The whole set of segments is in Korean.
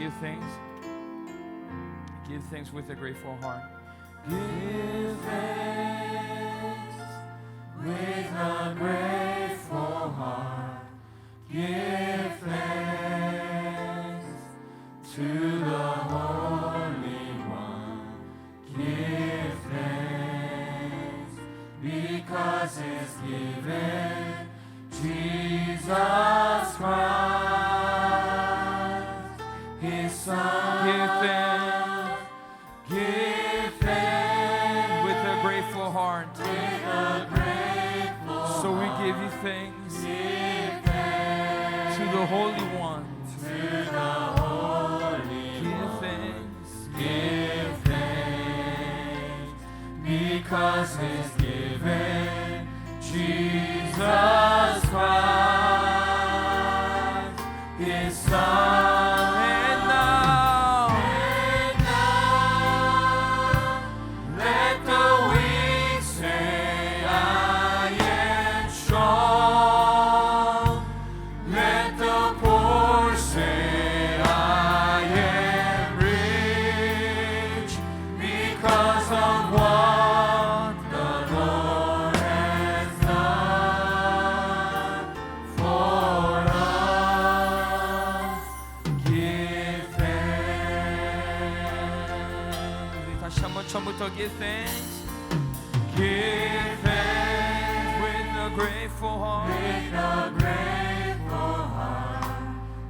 Give thanks. Give thanks with a grateful heart. Give thanks with a grateful heart. Give thanks to the Holy One. Give thanks because it's given Jesus Christ, His Son. Give thanks Give thanks with a grateful heart. with a grateful So we heart. give you thanks Give thanks to the Holy One. to the Holy Give One. thanks. Give thanks because it's given Jesus Christ, His Son. And now, Let the weak say, I am strong. Let the poor say, I am rich, because of what the Lord has done for us. Give thanks. 우리 다시 한번 처음부터 give thanks. Give thanks With a grateful heart. with a grateful heart.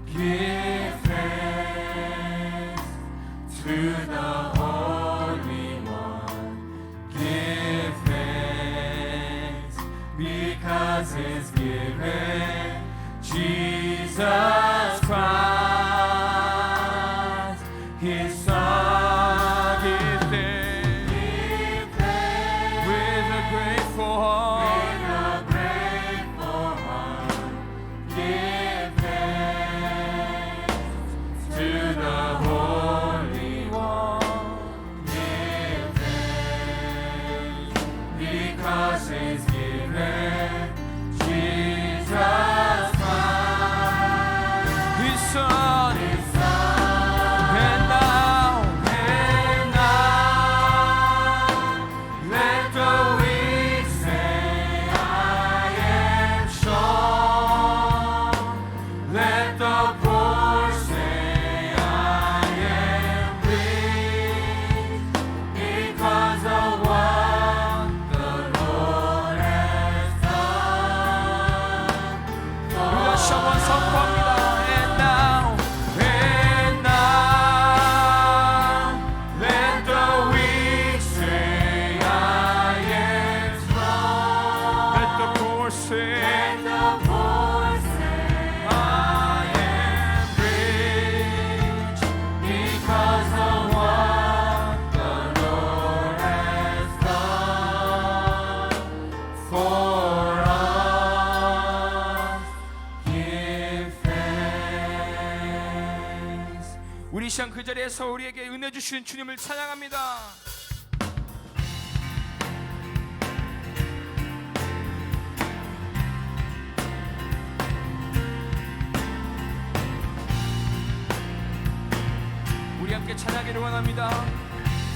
Give thanks to the Holy One. Give thanks because it's given Jesus Christ, His Son. Give thanks With a grateful heart. with a grateful heart. Give thanks to the Holy One. Give thanks because it's given Jesus Christ, His Son. His Son. And now, And now, let the weak say, I am strong. Let the poor say, I am rich, because of what the Lord has done for 우리 다시 한번 선포합니다. And now, And now, let the weak say, I am strong. let the poor say, Let the poor say, I am rich, because of what the Lord has done for us. Give thanks. 우리 이 시간 그 자리에서 우리에게 은혜 주신 주님을 찬양합니다. 우리 함께 찬양하기를 원합니다.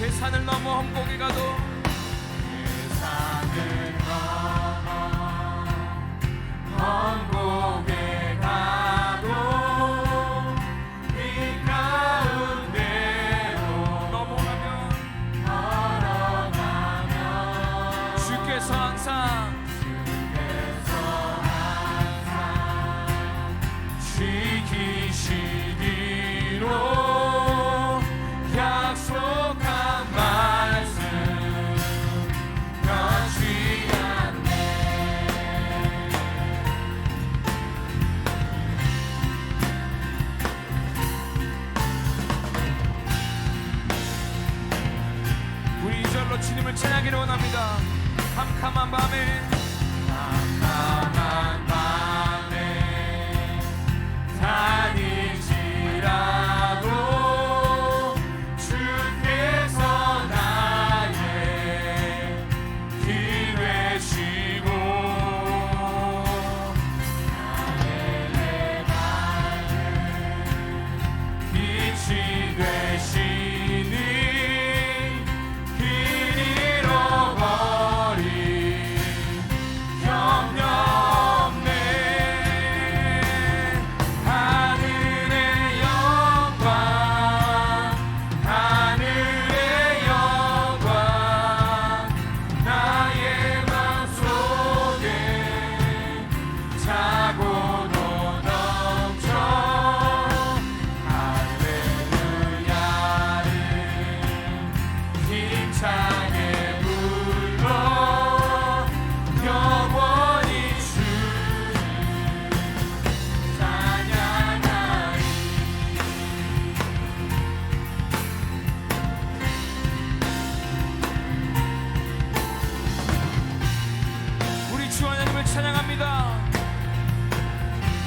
대산을 넘어 험곡에 가도 산을 넘어 험곡에 가도 이 가운데로 넘어가면 걸어가면 주께서 항상 주께서 항상 지키시기로 약속한 말씀 변치 않네.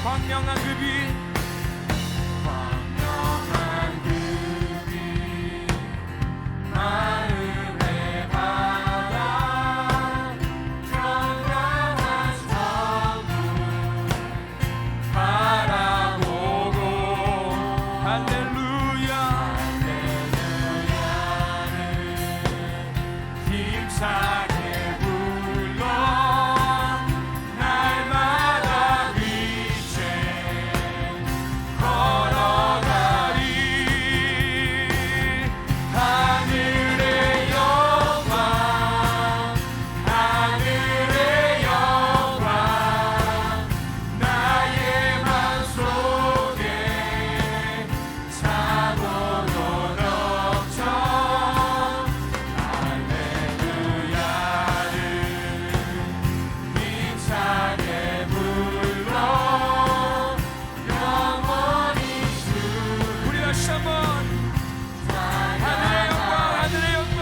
광명한 급이 마음의 바다 평강한 천국 바라보고 할렐루야 할렐루야를 힘차게 불러 날마다 빛에 걸어가리 하늘의 영광 하늘의 영광 나의 맘속에 차고도 넘쳐 할렐루야를 힘차게 불러 영원히 우리 다시 한번 하늘의 영광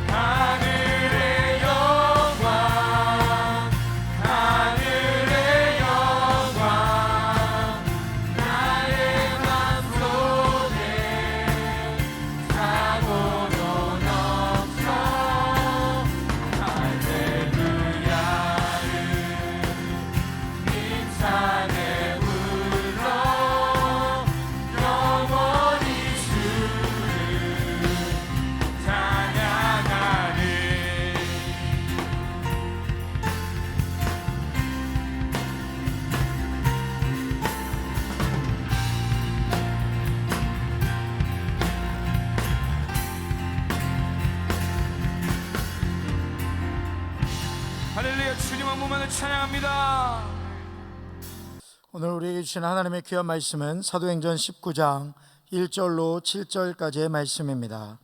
하늘의 영광 하늘의 영광 하늘의 영광 나의 맘속에 차고도 넘쳐 할렐루야를 힘차게 불러 영원히 주를 찬양하리 할렐루야 주님 한 분만을 찬양합니다. 오늘 우리에게 주신 하나님의 귀한 말씀은 사도행전 19장 1절로 7절까지의 말씀입니다.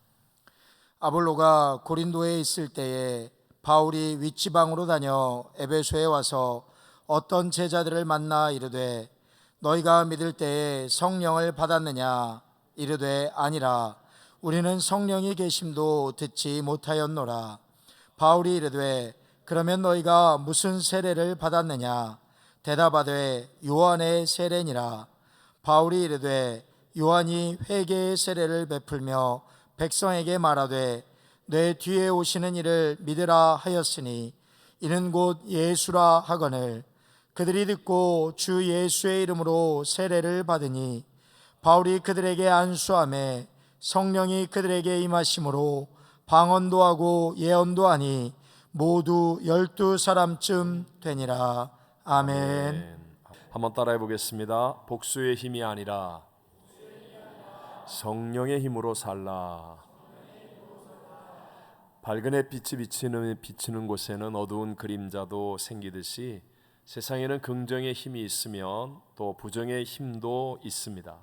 아볼로가 고린도에 있을 때에 바울이 윗지방으로 다녀 에베소에 와서 어떤 제자들을 만나 이르되 너희가 믿을 때에 성령을 받았느냐 이르되 아니라 우리는 성령이 계심도 듣지 못하였노라. 바울이 이르되 그러면 너희가 무슨 세례를 받았느냐 대답하되 요한의 세례니라. 바울이 이르되 요한이 회개의 세례를 베풀며 백성에게 말하되 내 뒤에 오시는 이를 믿으라 하였으니 이는 곧 예수라 하거늘 그들이 듣고 주 예수의 이름으로 세례를 받으니 바울이 그들에게 안수하매 성령이 그들에게 임하심으로 방언도 하고 예언도 하니 모두 12사람쯤 되니라. 아멘. 한번 따라해 보겠습니다. 복수의 힘이 아니라 성령의 힘으로 살라. 밝은 햇빛이 비치는 곳에는 어두운 그림자도 생기듯이 세상에는 긍정의 힘이 있으면 또 부정의 힘도 있습니다.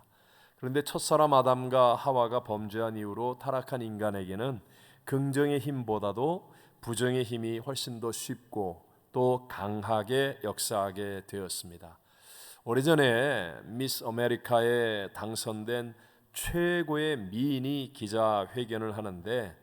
그런데 첫사람 아담과 하와가 범죄한 이후로 타락한 인간에게는 긍정의 힘보다도 부정의 힘이 훨씬 더 쉽고 또 강하게 역사하게 되었습니다. 오래전에 미스 아메리카에 당선된 최고의 미인이 기자회견을 하는데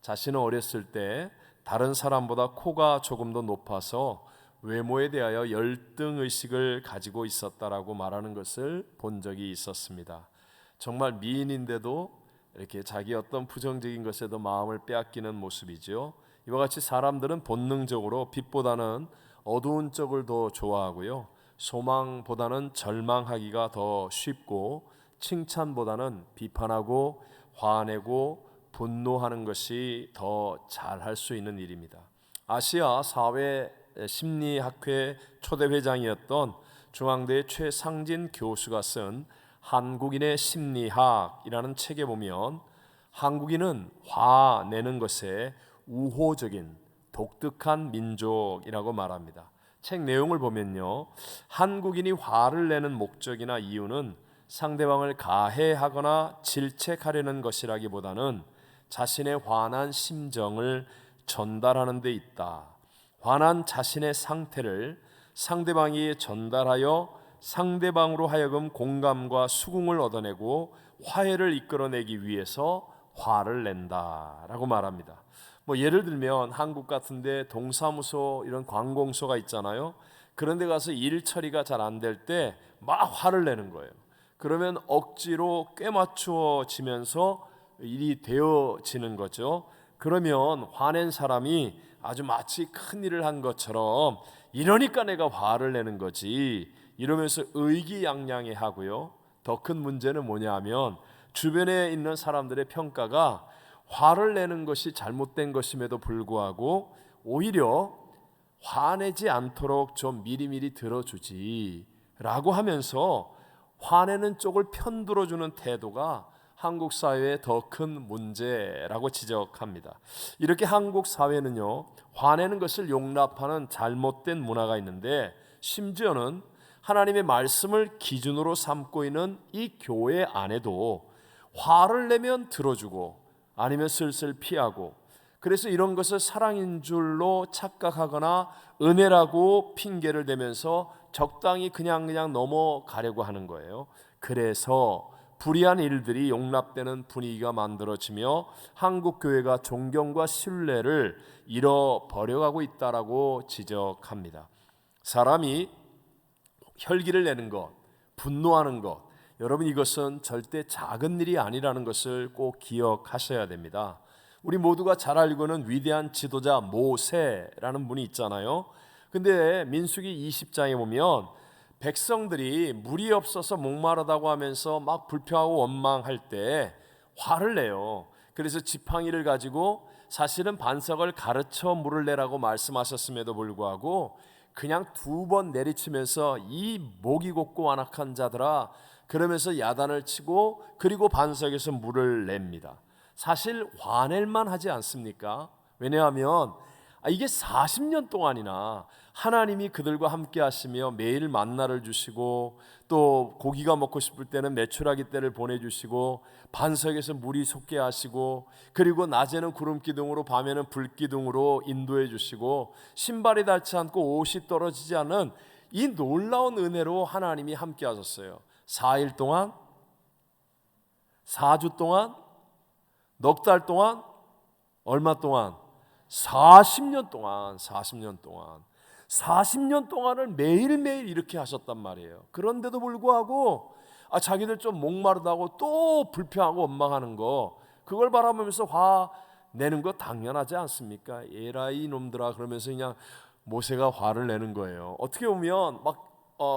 자신은 어렸을 때 다른 사람보다 코가 조금 더 높아서 외모에 대하여 열등의식을 가지고 있었다라고 말하는 것을 본 적이 있었습니다. 정말 미인인데도 이렇게 자기 어떤 부정적인 것에도 마음을 빼앗기는 모습이죠. 이와 같이 사람들은 본능적으로 빛보다는 어두운 쪽을 더 좋아하고요, 소망보다는 절망하기가 더 쉽고 칭찬보다는 비판하고 화내고 분노하는 것이 더 잘할 수 있는 일입니다. 아시아 사회 심리학회 초대회장이었던 중앙대 최상진 교수가 쓴 한국인의 심리학이라는 책에 보면 한국인은 화내는 것에 우호적인 독특한 민족이라고 말합니다. 책 내용을 보면요, 한국인이 화를 내는 목적이나 이유는 상대방을 가해하거나 질책하려는 것이라기보다는 자신의 화난 심정을 전달하는 데 있다. 화난 자신의 상태를 상대방이 전달하여 상대방으로 하여금 공감과 수긍을 얻어내고 화해를 이끌어내기 위해서 화를 낸다라고 말합니다. 예를 들면 한국 같은데 동사무소 이런 관공서가 있잖아요. 그런데 가서 일 처리가 잘 안 될 때 막 화를 내는 거예요. 그러면 억지로 꿰맞추어지면서 일이 되어지는 거죠. 그러면 화낸 사람이 아주 마치 큰 일을 한 것처럼 이러니까 내가 화를 내는 거지 이러면서 의기양양해 하고요. 더 큰 문제는 뭐냐 하면 주변에 있는 사람들의 평가가 화를 내는 것이 잘못된 것임에도 불구하고 오히려 화내지 않도록 좀 미리미리 들어주지 라고 하면서 화내는 쪽을 편들어주는 태도가 한국 사회의 더 큰 문제라고 지적합니다. 이렇게 한국 사회는요, 화내는 것을 용납하는 잘못된 문화가 있는데 심지어는 하나님의 말씀을 기준으로 삼고 있는 이 교회 안에도 화를 내면 들어주고 아니면 슬슬 피하고, 그래서 이런 것을 사랑인 줄로 착각하거나 은혜라고 핑계를 대면서 적당히 그냥 넘어가려고 하는 거예요. 그래서 불의한 일들이 용납되는 분위기가 만들어지며 한국 교회가 존경과 신뢰를 잃어버려가고 있다라고 지적합니다. 사람이 혈기를 내는 것, 분노하는 것, 여러분 이것은 절대 작은 일이 아니라는 것을 꼭 기억하셔야 됩니다. 우리 모두가 잘 알고 있는 위대한 지도자 모세라는 분이 있잖아요. 근데 민수기 20장에 보면 백성들이 물이 없어서 목마르다고 하면서 막 불평하고 원망할 때 화를 내요. 그래서 지팡이를 가지고 사실은 반석을 가르쳐 물을 내라고 말씀하셨음에도 불구하고 그냥 2번 내리치면서 이 목이 곱고 완악한 자들아 그러면서 야단을 치고 그리고 반석에서 물을 냅니다. 사실 화낼만 하지 않습니까? 왜냐하면 이게 40년 동안이나 하나님이 그들과 함께 하시며 매일 만나를 주시고 또 고기가 먹고 싶을 때는 메추라기 떼를 보내주시고 반석에서 물이 솟게 하시고 그리고 낮에는 구름기둥으로 밤에는 불기둥으로 인도해 주시고 신발이 닳지 않고 옷이 떨어지지 않은 이 놀라운 은혜로 하나님이 함께 하셨어요. 4일 동안, 4주 동안, 넉 달 동안, 얼마 동안? 40년 동안 40년 동안을 매일매일 이렇게 하셨단 말이에요. 그런데도 불구하고 자기들 좀 목마르다고 또 불평하고 원망하는 거, 그걸 바라보면서 화내는 거 당연하지 않습니까? 에라이 놈들아 그러면서 그냥 모세가 화를 내는 거예요. 어떻게 보면 막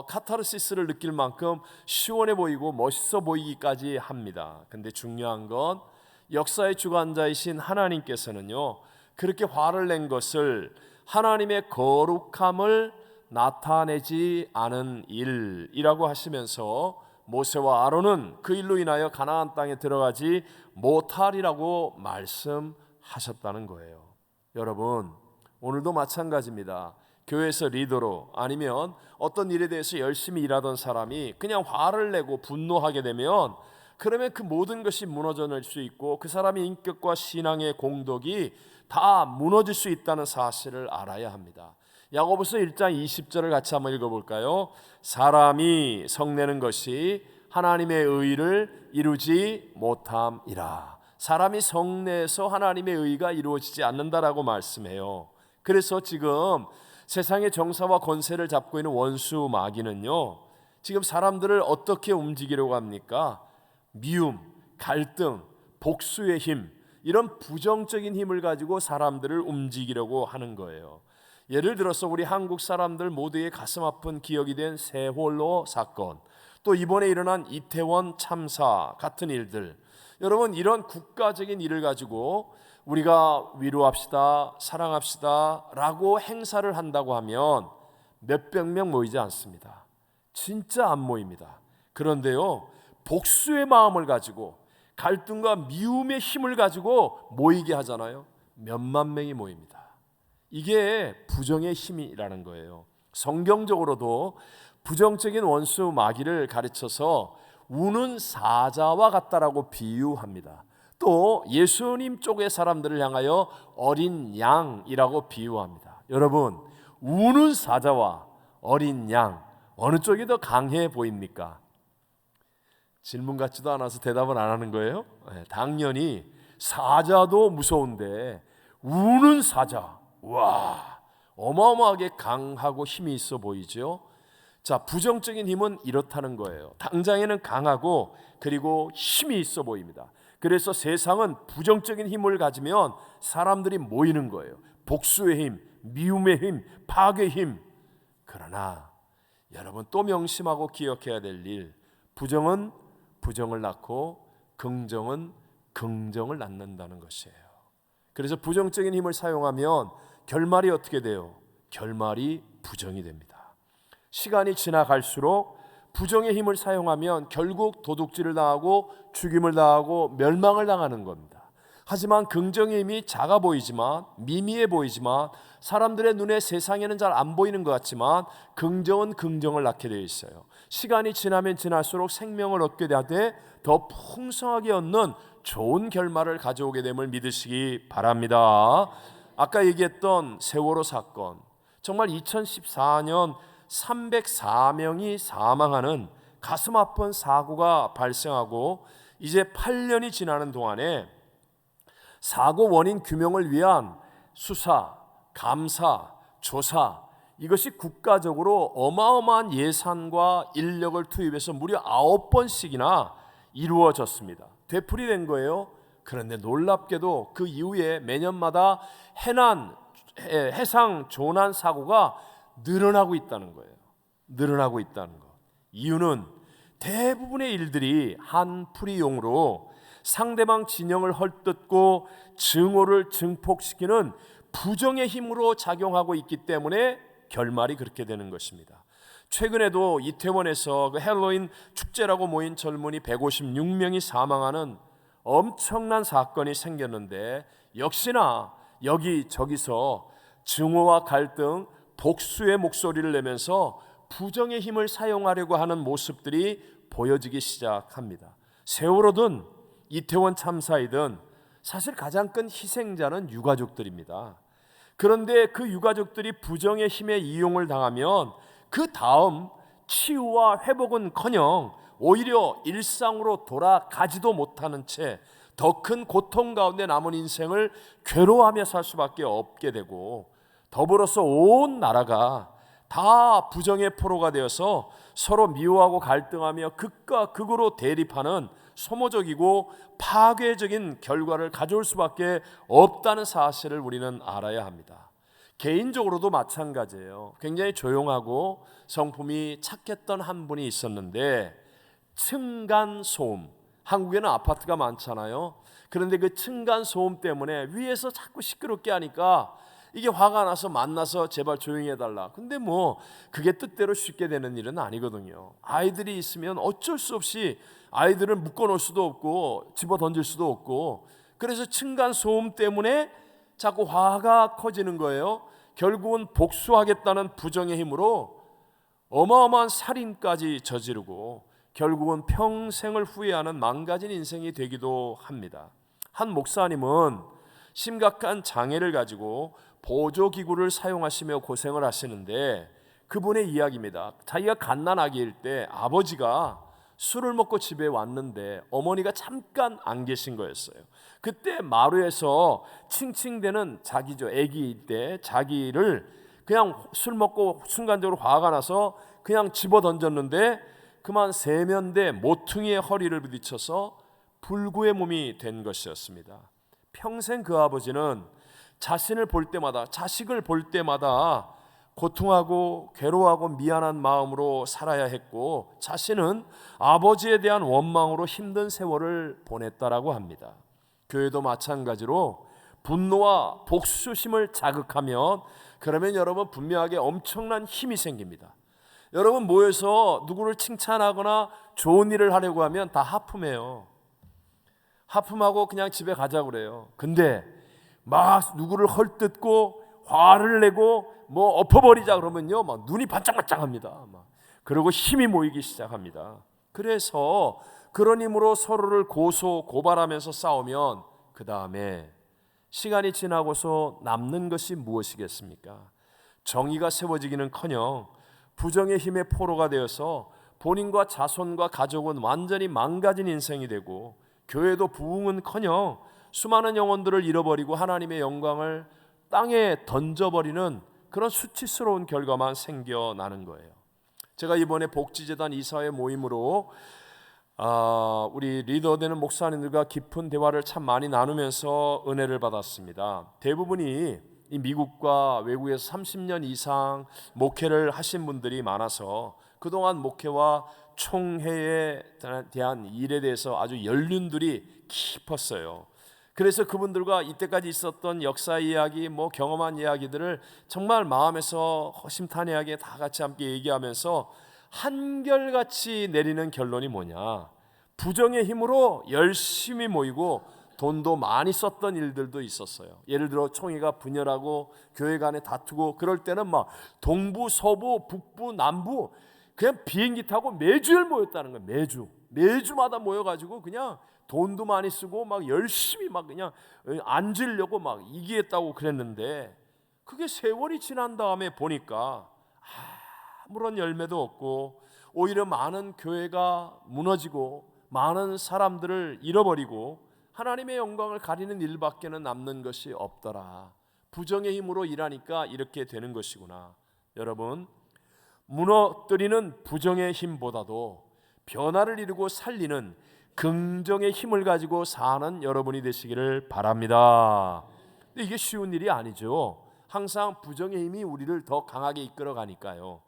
카타르시스를 느낄 만큼 시원해 보이고 멋있어 보이기까지 합니다. 근데 중요한 건 역사의 주관자이신 하나님께서는요, 그렇게 화를 낸 것을 하나님의 거룩함을 나타내지 않은 일이라고 하시면서 모세와 아론은 그 일로 인하여 가나안 땅에 들어가지 못하리라고 말씀하셨다는 거예요. 여러분, 오늘도 마찬가지입니다. 교회에서 리더로 아니면 어떤 일에 대해서 열심히 일하던 사람이 그냥 화를 내고 분노하게 되면 그러면 그 모든 것이 무너져 낼 수 있고 그 사람의 인격과 신앙의 공덕이 다 무너질 수 있다는 사실을 알아야 합니다. 야고보서 1장 20절을 같이 한번 읽어볼까요? 사람이 성내는 것이 하나님의 의를 이루지 못함이라. 사람이 성내에서 하나님의 의가 이루어지지 않는다라고 말씀해요. 그래서 지금 세상의 정사와 권세를 잡고 있는 원수 마귀는요, 지금 사람들을 어떻게 움직이려고 합니까? 미움, 갈등, 복수의 힘, 이런 부정적인 힘을 가지고 사람들을 움직이려고 하는 거예요. 예를 들어서 우리 한국 사람들 모두의 가슴 아픈 기억이 된 세월호 사건, 또 이번에 일어난 이태원 참사 같은 일들, 여러분 이런 국가적인 일을 가지고 우리가 위로합시다, 사랑합시다 라고 행사를 한다고 하면 몇백 명 모이지 않습니다. 진짜 안 모입니다. 그런데요, 복수의 마음을 가지고 갈등과 미움의 힘을 가지고 모이게 하잖아요. 몇만 명이 모입니다. 이게 부정의 힘이라는 거예요. 성경적으로도 부정적인 원수 마귀를 가르쳐서 우는 사자와 같다라고 비유합니다. 또 예수님 쪽의 사람들을 향하여 어린 양이라고 비유합니다. 여러분, 우는 사자와 어린 양 어느 쪽이 더 강해 보입니까? 질문 같지도 않아서 대답을 안 하는 거예요? 당연히 사자도 무서운데 우는 사자, 와, 어마어마하게 강하고 힘이 있어 보이죠. 자, 부정적인 힘은 이렇다는 거예요. 당장에는 강하고 그리고 힘이 있어 보입니다. 그래서 세상은 부정적인 힘을 가지면 사람들이 모이는 거예요. 복수의 힘, 미움의 힘, 파괴의 힘. 그러나 여러분 또 명심하고 기억해야 될 일, 부정은 부정을 낳고 긍정은 긍정을 낳는다는 것이에요. 그래서 부정적인 힘을 사용하면 결말이 어떻게 돼요? 결말이 부정이 됩니다. 시간이 지나갈수록 부정의 힘을 사용하면 결국 도둑질을 당하고 죽임을 당하고 멸망을 당하는 겁니다. 하지만 긍정의 힘이 작아 보이지만, 미미해 보이지만, 사람들의 눈에 세상에는 잘 안 보이는 것 같지만 긍정은 긍정을 낳게 되어 있어요. 시간이 지나면 지날수록 생명을 얻게 되되 더 풍성하게 얻는 좋은 결말을 가져오게 됨을 믿으시기 바랍니다. 아까 얘기했던 세월호 사건, 정말 2014년 304명이 사망하는 가슴 아픈 사고가 발생하고 이제 8년이 지나는 동안에 사고 원인 규명을 위한 수사, 감사, 조사, 이것이 국가적으로 어마어마한 예산과 인력을 투입해서 무려 9번씩이나 이루어졌습니다. 되풀이된 거예요. 그런데 놀랍게도 그 이후에 매년마다 해상 조난 사고가 늘어나고 있다는 거예요. 늘어나고 있다는 것. 이유는 대부분의 일들이 한풀이용으로 상대방 진영을 헐뜯고 증오를 증폭시키는 부정의 힘으로 작용하고 있기 때문에 결말이 그렇게 되는 것입니다. 최근에도 이태원에서 그 헬로윈 축제라고 모인 젊은이 156명이 사망하는 엄청난 사건이 생겼는데 역시나 여기저기서 증오와 갈등, 복수의 목소리를 내면서 부정의 힘을 사용하려고 하는 모습들이 보여지기 시작합니다. 세월호든 이태원 참사이든 사실 가장 큰 희생자는 유가족들입니다. 그런데 그 유가족들이 부정의 힘에 이용을 당하면 그 다음 치유와 회복은커녕 오히려 일상으로 돌아가지도 못하는 채 더 큰 고통 가운데 남은 인생을 괴로워하며 살 수밖에 없게 되고, 더불어서 온 나라가 다 부정의 포로가 되어서 서로 미워하고 갈등하며 극과 극으로 대립하는 소모적이고 파괴적인 결과를 가져올 수밖에 없다는 사실을 우리는 알아야 합니다. 개인적으로도 마찬가지예요. 굉장히 조용하고 성품이 착했던 한 분이 있었는데 층간소음, 한국에는 아파트가 많잖아요. 그런데 그 층간소음 때문에 위에서 자꾸 시끄럽게 하니까 이게 화가 나서 만나서 제발 조용히 해달라. 근데 뭐 그게 뜻대로 쉽게 되는 일은 아니거든요. 아이들이 있으면 어쩔 수 없이 아이들을 묶어놓을 수도 없고 집어 던질 수도 없고, 그래서 층간소음 때문에 자꾸 화가 커지는 거예요. 결국은 복수하겠다는 부정의 힘으로 어마어마한 살인까지 저지르고 결국은 평생을 후회하는 망가진 인생이 되기도 합니다. 한 목사님은 심각한 장애를 가지고 보조기구를 사용하시며 고생을 하시는데 그분의 이야기입니다. 자기가 갓난아기일 때 아버지가 술을 먹고 집에 왔는데 어머니가 잠깐 안 계신 거였어요. 그때 마루에서 칭칭대는 자기죠. 아기일 때 자기를 그냥 술 먹고 순간적으로 화가 나서 그냥 집어 던졌는데 그만 세면대 모퉁이의 허리를 부딪혀서 불구의 몸이 된 것이었습니다. 평생 그 아버지는 자신을 볼 때마다, 자식을 볼 때마다 고통하고 괴로워하고 미안한 마음으로 살아야 했고, 자신은 아버지에 대한 원망으로 힘든 세월을 보냈다라고 합니다. 교회도 마찬가지로 분노와 복수심을 자극하면 그러면 여러분 분명하게 엄청난 힘이 생깁니다. 여러분 모여서 누구를 칭찬하거나 좋은 일을 하려고 하면 다 하품해요. 하품하고 그냥 집에 가자고 그래요. 근데 막 누구를 헐뜯고 화를 내고 뭐 엎어버리자 그러면요, 막 눈이 반짝반짝합니다. 그리고 힘이 모이기 시작합니다. 그래서 그런 힘으로 서로를 고발하면서 싸우면 그 다음에 시간이 지나고서 남는 것이 무엇이겠습니까? 정의가 세워지기는커녕 부정의 힘의 포로가 되어서 본인과 자손과 가족은 완전히 망가진 인생이 되고, 교회도 부흥은커녕 수많은 영혼들을 잃어버리고 하나님의 영광을 땅에 던져버리는 그런 수치스러운 결과만 생겨나는 거예요. 제가 이번에 복지재단 이사회 모임으로 우리 리더되는 목사님들과 깊은 대화를 참 많이 나누면서 은혜를 받았습니다. 대부분이 이 미국과 외국에서 30년 이상 목회를 하신 분들이 많아서 그동안 목회와 총회에 대한 일에 대해서 아주 연륜들이 깊었어요. 그래서 그분들과 이때까지 있었던 역사 이야기, 경험한 이야기들을 정말 마음에서 허심탄회하게 다 같이 함께 얘기하면서 한결같이 내리는 결론이 뭐냐? 부정의 힘으로 열심히 모이고 돈도 많이 썼던 일들도 있었어요. 예를 들어 총회가 분열하고 교회 간에 다투고 그럴 때는 막 동부, 서부, 북부, 남부 그냥 비행기 타고 매주일 모였다는 거예요. 매주마다 모여가지고 그냥 돈도 많이 쓰고 막 열심히 막 그냥 앉으려고 막 이기겠다고 그랬는데 그게 세월이 지난 다음에 보니까 아무런 열매도 없고 오히려 많은 교회가 무너지고 많은 사람들을 잃어버리고 하나님의 영광을 가리는 일밖에는 남는 것이 없더라. 부정의 힘으로 일하니까 이렇게 되는 것이구나. 여러분, 무너뜨리는 부정의 힘보다도 변화를 이루고 살리는 긍정의 힘을 가지고 사는 여러분이 되시기를 바랍니다. 근데 이게 쉬운 일이 아니죠. 항상 부정의 힘이 우리를 더 강하게 이끌어 가니까요.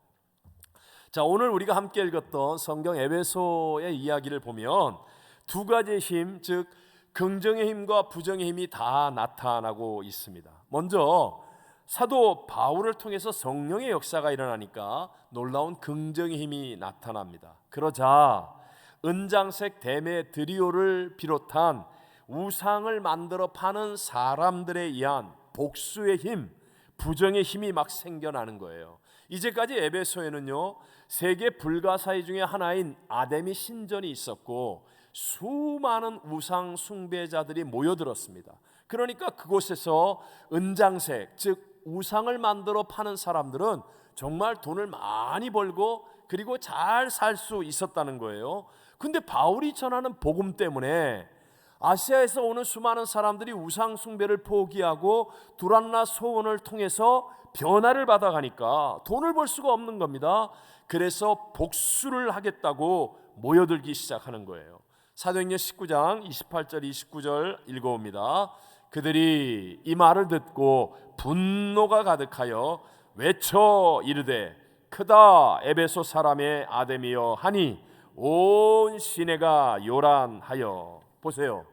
자, 오늘 우리가 함께 읽었던 성경 에베소의 이야기를 보면 두 가지의 힘, 즉 긍정의 힘과 부정의 힘이 다 나타나고 있습니다. 먼저 사도 바울을 통해서 성령의 역사가 일어나니까 놀라운 긍정의 힘이 나타납니다. 그러자 은장색 데메드리오를 비롯한 우상을 만들어 파는 사람들에 의한 복수의 힘, 부정의 힘이 막 생겨나는 거예요. 이제까지 에베소에는요, 세계 불가사의 중에 하나인 아데미 신전이 있었고 수많은 우상 숭배자들이 모여들었습니다. 그러니까 그곳에서 은장색, 즉 우상을 만들어 파는 사람들은 정말 돈을 많이 벌고 그리고 잘 살 수 있었다는 거예요. 근데 바울이 전하는 복음 때문에 아시아에서 오는 수많은 사람들이 우상 숭배를 포기하고 두란나 소원을 통해서 변화를 받아가니까 돈을 벌 수가 없는 겁니다. 그래서 복수를 하겠다고 모여들기 시작하는 거예요. 사도행전 19장 28절 29절 읽어옵니다. 그들이 이 말을 듣고 분노가 가득하여 외쳐 이르되 크다 에베소 사람의 아데미여 하니 온 시내가 요란하여. 보세요,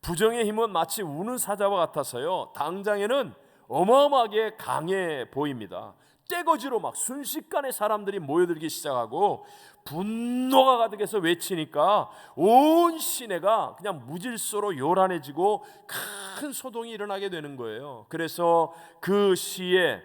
부정의 힘은 마치 우는 사자와 같아서요 당장에는 어마어마하게 강해 보입니다. 떼거지로 막 순식간에 사람들이 모여들기 시작하고 분노가 가득해서 외치니까 온 시내가 그냥 무질서로 요란해지고 큰 소동이 일어나게 되는 거예요. 그래서 그 시에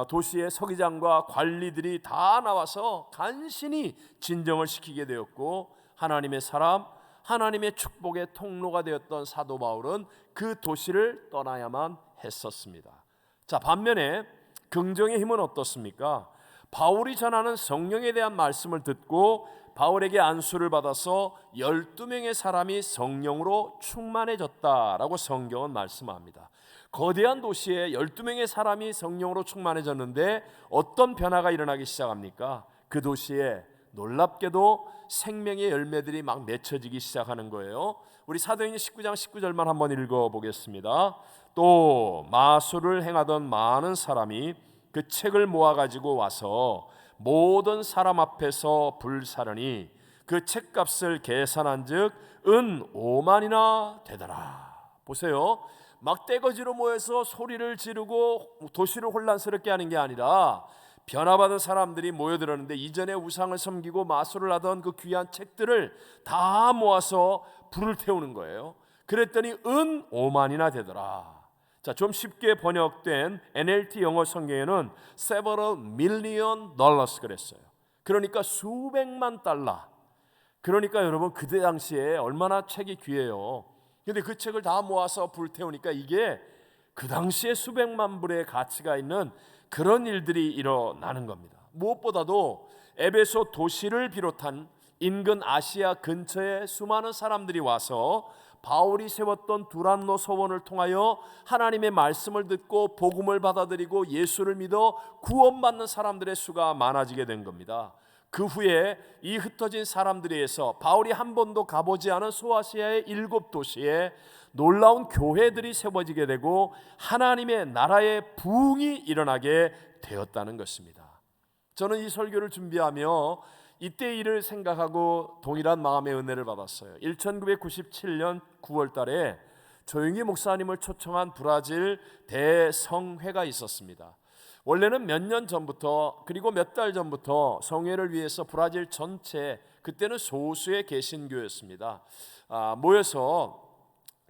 도시의 서기장과 관리들이 다 나와서 간신히 진정을 시키게 되었고 하나님의 사람, 하나님의 축복의 통로가 되었던 사도 바울은 그 도시를 떠나야만 했었습니다. 자, 반면에 긍정의 힘은 어떻습니까? 바울이 전하는 성령에 대한 말씀을 듣고 바울에게 안수를 받아서 12명의 사람이 성령으로 충만해졌다라고 성경은 말씀합니다. 거대한 도시에 12명의 사람이 성령으로 충만해졌는데 어떤 변화가 일어나기 시작합니까? 그 도시에 놀랍게도 생명의 열매들이 막 맺혀지기 시작하는 거예요. 우리 사도행전 19장 19절만 한번 읽어보겠습니다. 또 마술을 행하던 많은 사람이 그 책을 모아가지고 와서 모든 사람 앞에서 불사르니 그 책값을 계산한 즉 은 5만이나 되더라. 보세요, 막 떼거지로 모여서 소리를 지르고 도시를 혼란스럽게 하는 게 아니라 변화받은 사람들이 모여들었는데 이전에 우상을 섬기고 마술을 하던 그 귀한 책들을 다 모아서 불을 태우는 거예요. 그랬더니 은 5만이나 되더라. 자, 좀 쉽게 번역된 NLT 영어 성경에는 several million dollars 그랬어요. 그러니까 수백만 달러. 그러니까 여러분 그때 당시에 얼마나 책이 귀해요. 근데 그 책을 다 모아서 불태우니까 이게 그 당시에 수백만 불의 가치가 있는 그런 일들이 일어나는 겁니다. 무엇보다도 에베소 도시를 비롯한 인근 아시아 근처에 수많은 사람들이 와서 바울이 세웠던 두란노 서원을 통하여 하나님의 말씀을 듣고 복음을 받아들이고 예수를 믿어 구원받는 사람들의 수가 많아지게 된 겁니다. 그 후에 이 흩어진 사람들에 의해서 바울이 한 번도 가보지 않은 소아시아의 7도시에 놀라운 교회들이 세워지게 되고 하나님의 나라의 부흥이 일어나게 되었다는 것입니다. 저는 이 설교를 준비하며 이때 일을 생각하고 동일한 마음의 은혜를 받았어요. 1997년 9월 달에 조용히 목사님을 초청한 브라질 대성회가 있었습니다. 원래는 몇 년 전부터 그리고 몇 달 전부터 성회를 위해서 브라질 전체, 그때는 소수의 개신교였습니다, 모여서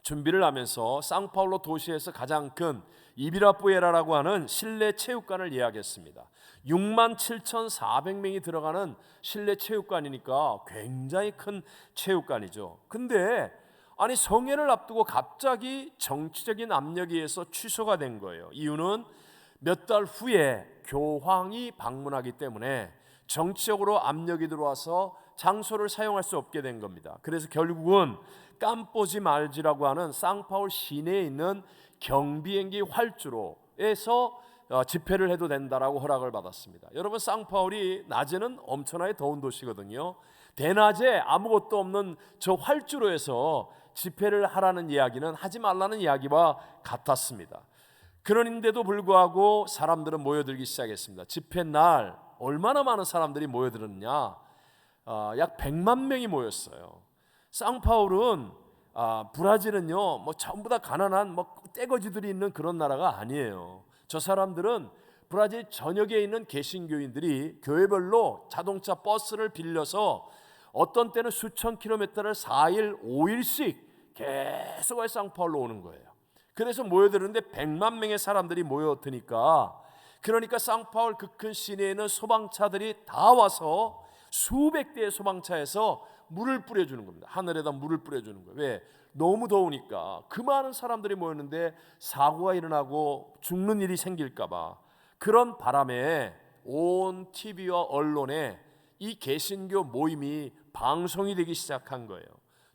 준비를 하면서 상파울로 도시에서 가장 큰 이비라뿌에라라고 하는 실내 체육관을 예약했습니다. 67,400명이 들어가는 실내 체육관이니까 굉장히 큰 체육관이죠. 근데 아니 성회를 앞두고 갑자기 정치적인 압력에 의해서 취소가 된 거예요. 이유는 몇 달 후에 교황이 방문하기 때문에 정치적으로 압력이 들어와서 장소를 사용할 수 없게 된 겁니다. 그래서 결국은 깜뽀지 말지라고 하는 상파울 시내에 있는 경비행기 활주로에서 집회를 해도 된다라고 허락을 받았습니다. 여러분, 상파울이 낮에는 엄청나게 더운 도시거든요. 대낮에 아무것도 없는 저 활주로에서 집회를 하라는 이야기는 하지 말라는 이야기와 같았습니다. 그런데도 불구하고 사람들은 모여들기 시작했습니다. 집회 날 얼마나 많은 사람들이 모여들었냐? 약 100만 명이 모였어요. 상파울은 브라질은요, 뭐 전부 다 가난한 뭐 떼거지들이 있는 그런 나라가 아니에요. 저 사람들은 브라질 전역에 있는 개신교인들이 교회별로 자동차 버스를 빌려서 어떤 때는 수천 킬로미터를 4일 5일씩 계속 상파울로 오는 거예요. 그래서 모여드는데 100만 명의 사람들이 모여드니까, 그러니까 상파울 그 큰 시내에는 소방차들이 다 와서 수백 대의 소방차에서 물을 뿌려주는 겁니다. 하늘에다 물을 뿌려주는 거예요. 왜? 너무 더우니까. 그 많은 사람들이 모였는데 사고가 일어나고 죽는 일이 생길까 봐. 그런 바람에 온 TV와 언론에 이 개신교 모임이 방송이 되기 시작한 거예요.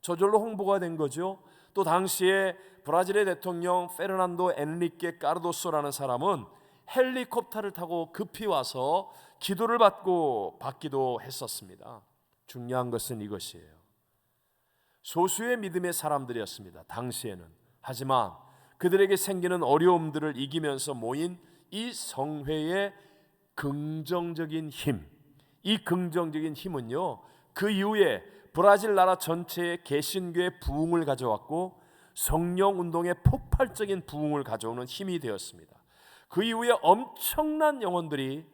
저절로 홍보가 된 거죠. 또 당시에 브라질의 대통령 페르난도 엔리케 까르도소라는 사람은 헬리콥터를 타고 급히 와서 기도를 받기도 했었습니다. 중요한 것은 이것이에요. 소수의 믿음의 사람들이었습니다, 당시에는. 하지만 그들에게 생기는 어려움들을 이기면서 모인 이 성회의 긍정적인 힘, 이 긍정적인 힘은요, 그 이후에 브라질 나라 전체에 개신교의 부흥을 가져왔고 성령 운동의 폭발적인 부흥을 가져오는 힘이 되었습니다. 그 이후에 엄청난 영혼들이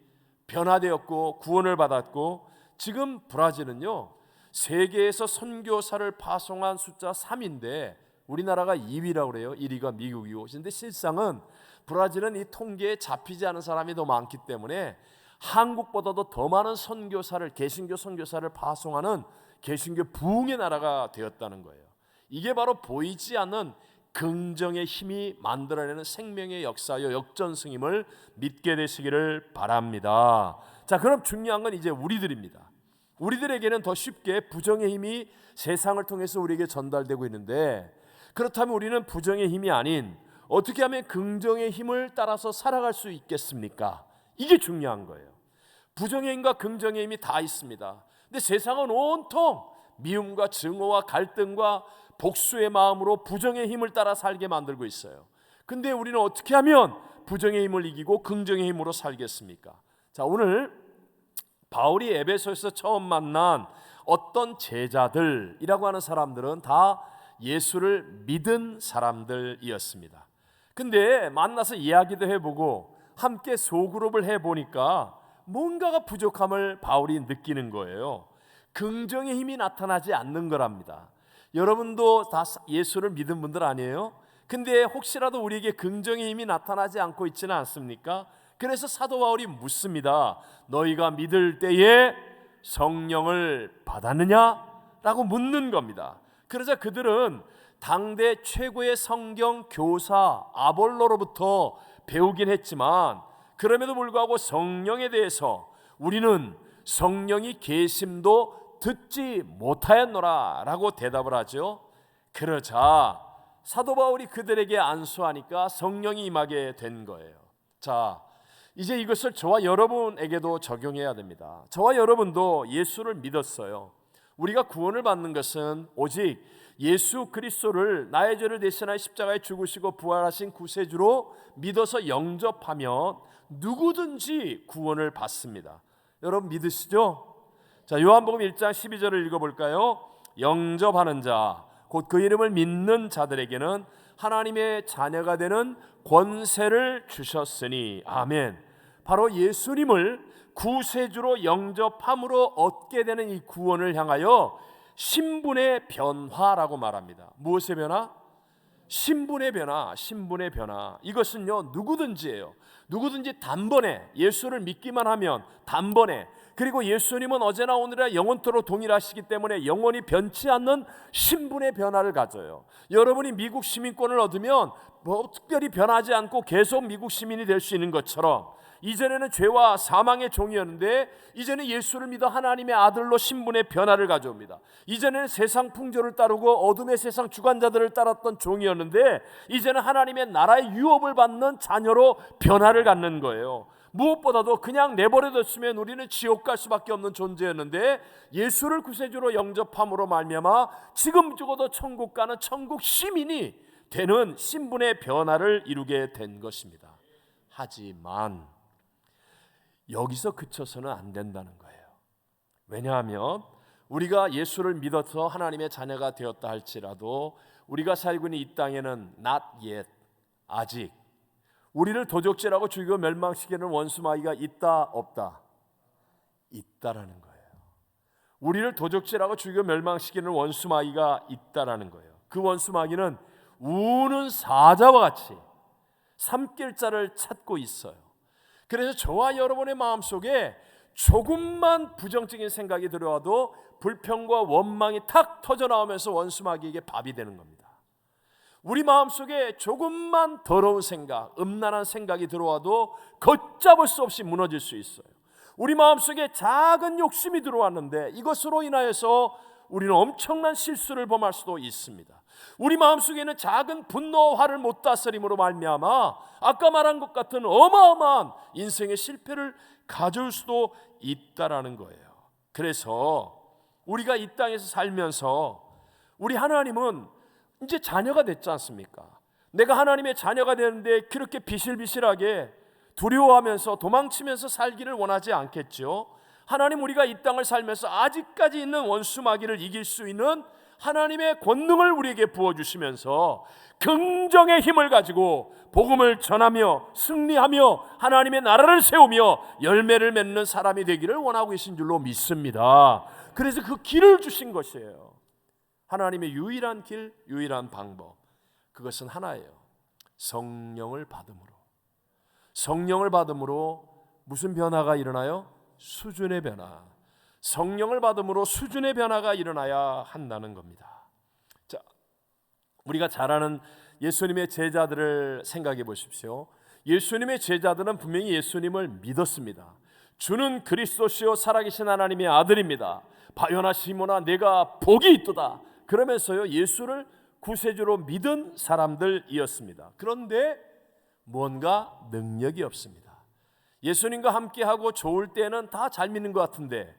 변화되었고 구원을 받았고, 지금 브라질은요, 세계에서 선교사를 파송한 숫자 3인데 우리나라가 2위라고 그래요. 1위가 미국이고. 근데 실상은 브라질은 이 통계에 잡히지 않은 사람이 더 많기 때문에 한국보다도 더 많은 선교사를, 개신교 선교사를 파송하는 개신교 부흥의 나라가 되었다는 거예요. 이게 바로 보이지 않는 긍정의 힘이 만들어내는 생명의 역사요, 역전승임을 믿게 되시기를 바랍니다. 자, 그럼 중요한 건 이제 우리들입니다. 우리들에게는 더 쉽게 부정의 힘이 세상을 통해서 우리에게 전달되고 있는데, 그렇다면 우리는 부정의 힘이 아닌 어떻게 하면 긍정의 힘을 따라서 살아갈 수 있겠습니까? 이게 중요한 거예요. 부정의 힘과 긍정의 힘이 다 있습니다. 근데 세상은 온통 미움과 증오와 갈등과 복수의 마음으로 부정의 힘을 따라 살게 만들고 있어요. 근데 우리는 어떻게 하면 부정의 힘을 이기고 긍정의 힘으로 살겠습니까? 자, 오늘 바울이 에베소에서 처음 만난 어떤 제자들이라고 하는 사람들은 다 예수를 믿은 사람들이었습니다. 근데 만나서 이야기도 해보고 함께 소그룹을 해보니까 뭔가가 부족함을 바울이 느끼는 거예요. 긍정의 힘이 나타나지 않는 거랍니다. 여러분도 다 예수를 믿은 분들 아니에요? 근데 혹시라도 우리에게 긍정의 힘이 나타나지 않고 있지는 않습니까? 그래서 사도 바울이 묻습니다. 너희가 믿을 때에 성령을 받았느냐? 라고 묻는 겁니다. 그러자 그들은 당대 최고의 성경 교사 아볼로로부터 배우긴 했지만, 그럼에도 불구하고 성령에 대해서 우리는 성령이 계심도 듣지 못하였노라 라고 대답을 하죠. 그러자 사도 바울이 그들에게 안수하니까 성령이 임하게 된 거예요. 자, 이제 이것을 저와 여러분에게도 적용해야 됩니다. 저와 여러분도 예수를 믿었어요. 우리가 구원을 받는 것은 오직 예수 그리스도를 나의 죄를 대신하여 십자가에 죽으시고 부활하신 구세주로 믿어서 영접하면 누구든지 구원을 받습니다. 여러분 믿으시죠? 자, 요한복음 1장 12절을 읽어볼까요? 영접하는 자, 곧 그 이름을 믿는 자들에게는 하나님의 자녀가 되는 권세를 주셨으니. 아멘. 바로 예수님을 구세주로 영접함으로 얻게 되는 이 구원을 향하여 신분의 변화라고 말합니다. 무엇의 변화? 신분의 변화, 신분의 변화. 이것은요 누구든지예요. 누구든지 단번에 예수를 믿기만 하면 단번에, 그리고 예수님은 어제나 오늘이나 영원토록 동일하시기 때문에 영원히 변치 않는 신분의 변화를 가져요. 여러분이 미국 시민권을 얻으면 뭐 특별히 변하지 않고 계속 미국 시민이 될 수 있는 것처럼, 이전에는 죄와 사망의 종이었는데 이제는 예수를 믿어 하나님의 아들로 신분의 변화를 가져옵니다. 이전에는 세상 풍조를 따르고 어둠의 세상 주관자들을 따랐던 종이었는데 이제는 하나님의 나라의 유업을 받는 자녀로 변화를 갖는 거예요. 무엇보다도 그냥 내버려뒀으면 우리는 지옥 갈 수밖에 없는 존재였는데 예수를 구세주로 영접함으로 말미암아 지금 죽어도 천국 가는 천국 시민이 되는 신분의 변화를 이루게 된 것입니다. 하지만 여기서 그쳐서는 안 된다는 거예요. 왜냐하면 우리가 예수를 믿어서 하나님의 자녀가 되었다 할지라도 우리가 살고 있는 이 땅에는 not yet, 아직 우리를 도적질하고 죽이고 멸망시키는 원수마귀가 있다 없다? 있다라는 거예요. 우리를 도적질하고 죽이고 멸망시키는 원수마귀가 있다라는 거예요. 그 원수마귀는 우는 사자와 같이 삼킬 자를 찾고 있어요. 그래서 저와 여러분의 마음속에 조금만 부정적인 생각이 들어와도 불평과 원망이 탁 터져나오면서 원수마귀에게 밥이 되는 겁니다. 우리 마음속에 조금만 더러운 생각, 음란한 생각이 들어와도 걷잡을 수 없이 무너질 수 있어요. 우리 마음속에 작은 욕심이 들어왔는데 이것으로 인하여서 우리는 엄청난 실수를 범할 수도 있습니다. 우리 마음속에는 작은 분노와 화를 못 다스림으로 말미암아 아까 말한 것 같은 어마어마한 인생의 실패를 가져올 수도 있다라는 거예요. 그래서 우리가 이 땅에서 살면서 우리 하나님은 이제 자녀가 됐지 않습니까? 내가 하나님의 자녀가 되는데 그렇게 비실비실하게 두려워하면서 도망치면서 살기를 원하지 않겠죠. 하나님, 우리가 이 땅을 살면서 아직까지 있는 원수마귀를 이길 수 있는 하나님의 권능을 우리에게 부어주시면서 긍정의 힘을 가지고 복음을 전하며 승리하며 하나님의 나라를 세우며 열매를 맺는 사람이 되기를 원하고 계신 줄로 믿습니다. 그래서 그 길을 주신 것이에요. 하나님의 유일한 길, 유일한 방법, 그것은 하나예요. 성령을 받음으로. 성령을 받음으로 무슨 변화가 일어나요? 수준의 변화. 성령을 받음으로 수준의 변화가 일어나야 한다는 겁니다. 자, 우리가 잘 아는 예수님의 제자들을 생각해 보십시오. 예수님의 제자들은 분명히 예수님을 믿었습니다. 주는 그리스도시요 살아계신 하나님의 아들입니다. 바요나 시모나 내가 복이 있도다. 그러면서요 예수를 구세주로 믿은 사람들이었습니다. 그런데 뭔가 능력이 없습니다. 예수님과 함께하고 좋을 때는 다 잘 믿는 것 같은데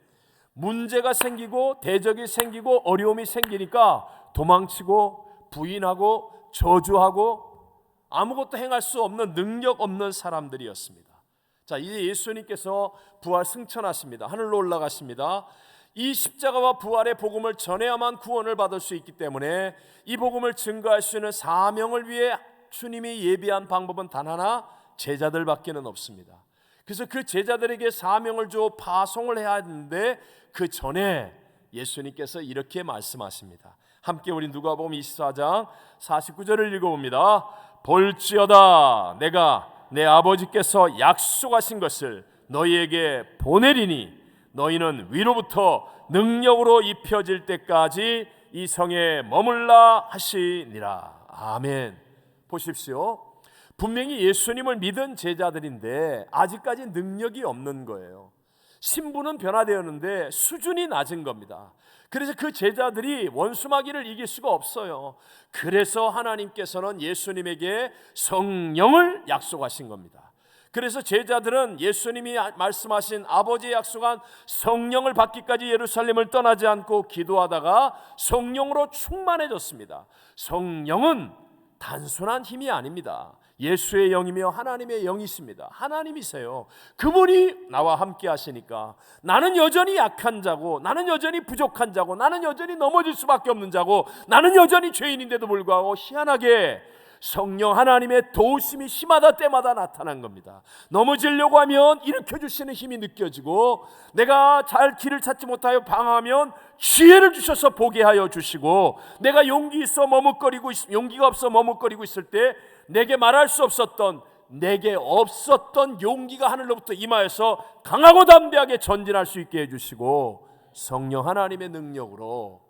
문제가 생기고 대적이 생기고 어려움이 생기니까 도망치고 부인하고 저주하고 아무것도 행할 수 없는 능력 없는 사람들이었습니다. 자, 이제 예수님께서 부활 승천하십니다. 하늘로 올라가십니다. 이 십자가와 부활의 복음을 전해야만 구원을 받을 수 있기 때문에 이 복음을 증거할 수 있는 사명을 위해 주님이 예비한 방법은 단 하나, 제자들밖에는 없습니다. 그래서 그 제자들에게 사명을 주어 파송을 해야 하는데 그 전에 예수님께서 이렇게 말씀하십니다. 함께 우리 누가복음 24장 49절을 읽어봅니다. 볼지어다 내가 내 아버지께서 약속하신 것을 너희에게 보내리니 너희는 위로부터 능력으로 입혀질 때까지 이 성에 머물라 하시니라. 아멘. 보십시오. 분명히 예수님을 믿은 제자들인데 아직까지 능력이 없는 거예요. 신분은 변화되었는데 수준이 낮은 겁니다. 그래서 그 제자들이 원수마귀를 이길 수가 없어요. 그래서 하나님께서는 예수님에게 성령을 약속하신 겁니다. 그래서 제자들은 예수님이 말씀하신 아버지의 약속한 성령을 받기까지 예루살렘을 떠나지 않고 기도하다가 성령으로 충만해졌습니다. 성령은 단순한 힘이 아닙니다. 예수의 영이며 하나님의 영이십니다. 하나님이세요. 그분이 나와 함께 하시니까 나는 여전히 약한 자고, 나는 여전히 부족한 자고, 나는 여전히 넘어질 수밖에 없는 자고, 나는 여전히 죄인인데도 불구하고 희한하게 성령 하나님의 도우심이 시마다 때마다 나타난 겁니다. 넘어지려고 하면 일으켜주시는 힘이 느껴지고, 내가 잘 길을 찾지 못하여 방황하면 지혜를 주셔서 보게 하여 주시고, 내가 용기가 없어 머뭇거리고 있을 때 내게 말할 수 없었던, 내게 없었던 용기가 하늘로부터 임하여서 강하고 담대하게 전진할 수 있게 해주시고, 성령 하나님의 능력으로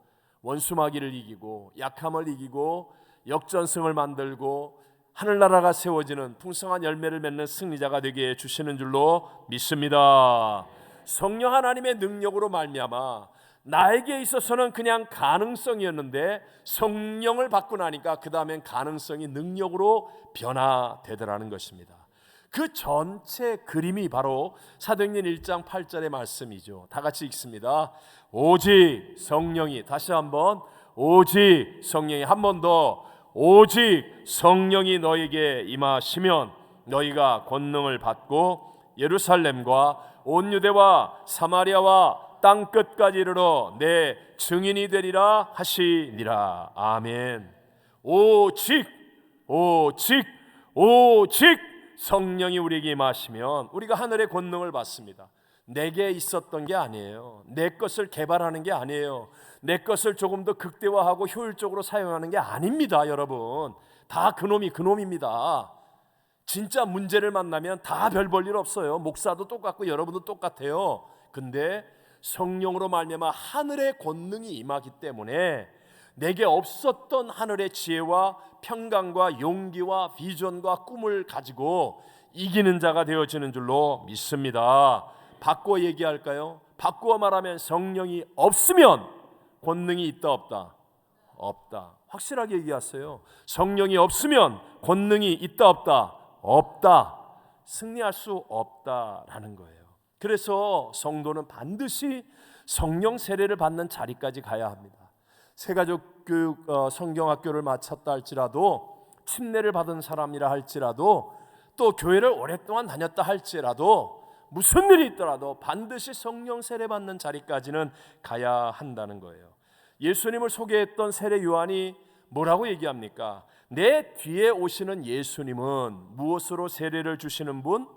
원수마귀를 이기고 약함을 이기고 역전승을 만들고 하늘나라가 세워지는 풍성한 열매를 맺는 승리자가 되게 해주시는 줄로 믿습니다. 성령 하나님의 능력으로 말미암아 나에게 있어서는 그냥 가능성이었는데 성령을 받고 나니까 그 다음엔 가능성이 능력으로 변화되더라는 것입니다. 그 전체 그림이 바로 사도행전 1장 8절의 말씀이죠. 다 같이 읽습니다. 오직 성령이, 다시 한번 오직 성령이, 한 번 더 오직 성령이 너에게 임하시면 너희가 권능을 받고 예루살렘과 온 유대와 사마리아와 땅 끝까지 이르러 내 증인이 되리라 하시니라. 아멘. 오직 성령이 우리에게 임하시면 우리가 하늘의 권능을 받습니다. 내게 있었던 게 아니에요. 내 것을 개발하는 게 아니에요. 내 것을 조금 더 극대화하고 효율적으로 사용하는 게 아닙니다. 여러분, 다 그놈입니다. 진짜 문제를 만나면 다 별 볼 일 없어요. 목사도 똑같고 여러분도 똑같아요. 근데 성령으로 말미암아 하늘의 권능이 임하기 때문에 내게 없었던 하늘의 지혜와 평강과 용기와 비전과 꿈을 가지고 이기는 자가 되어지는 줄로 믿습니다. 바꿔 얘기할까요? 바꾸어 말하면 성령이 없으면 권능이 있다 없다? 없다. 확실하게 얘기하세요. 성령이 없으면 권능이 있다 없다? 없다. 승리할 수 없다라는 거예요. 그래서 성도는 반드시 성령 세례를 받는 자리까지 가야 합니다. 새가족 성경학교를 마쳤다 할지라도, 침례를 받은 사람이라 할지라도, 또 교회를 오랫동안 다녔다 할지라도, 무슨 일이 있더라도 반드시 성령 세례 받는 자리까지는 가야 한다는 거예요. 예수님을 소개했던 세례 요한이 뭐라고 얘기합니까? 내 뒤에 오시는 예수님은 무엇으로 세례를 주시는 분?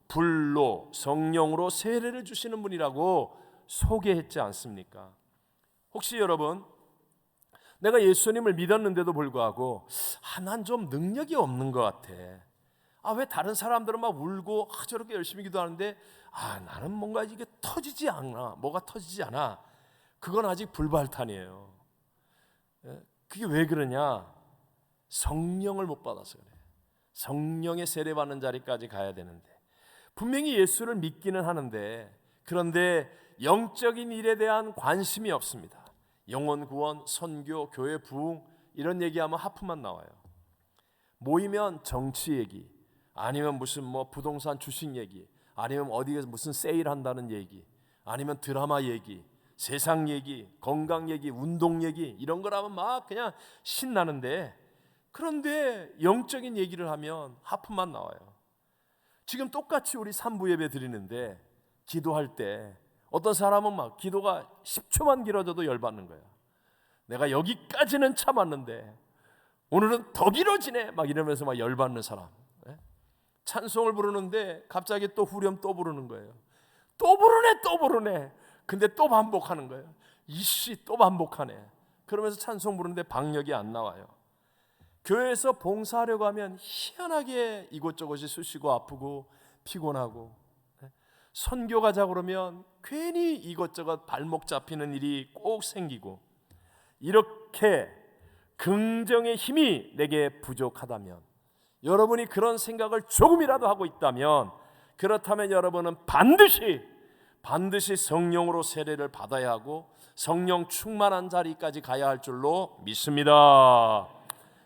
불로, 성령으로 세례를 주시는 분이라고 소개했지 않습니까? 혹시 여러분, 내가 예수님을 믿었는데도 불구하고 난 좀 능력이 없는 것 같아. 왜 다른 사람들은 막 울고 저렇게 열심히 기도하는데 나는 뭔가 이게 터지지 않아. 뭐가 터지지 않아. 그건 아직 불발탄이에요. 그게 왜 그러냐? 성령을 못 받아서 그래. 성령의 세례받는 자리까지 가야 되는데, 분명히 예수를 믿기는 하는데, 그런데 영적인 일에 대한 관심이 없습니다. 영혼 구원, 선교, 교회 부흥 이런 얘기하면 하프만 나와요. 모이면 정치 얘기, 아니면 무슨 부동산 주식 얘기, 아니면 어디에서 무슨 세일 한다는 얘기, 아니면 드라마 얘기, 세상 얘기, 건강 얘기, 운동 얘기 이런 거라면 막 그냥 신나는데, 그런데 영적인 얘기를 하면 하프만 나와요. 지금 똑같이 우리 3부 예배 드리는데 기도할 때 어떤 사람은 막 기도가 10초만 길어져도 열받는 거야. 내가 여기까지는 참았는데 오늘은 더 길어지네 막 이러면서 막 열받는 사람. 찬송을 부르는데 갑자기 또 후렴 또 부르는 거예요. 또 부르네. 근데 또 반복하는 거예요. 이씨 또 반복하네. 그러면서 찬송 부르는데 박력이 안 나와요. 교회에서 봉사하려고 하면 희한하게 이곳저곳이 쑤시고 아프고 피곤하고, 선교 가자 그러면 괜히 이것저것 발목 잡히는 일이 꼭 생기고, 이렇게 긍정의 힘이 내게 부족하다면, 여러분이 그런 생각을 조금이라도 하고 있다면, 그렇다면 여러분은 반드시 반드시 성령으로 세례를 받아야 하고 성령 충만한 자리까지 가야 할 줄로 믿습니다.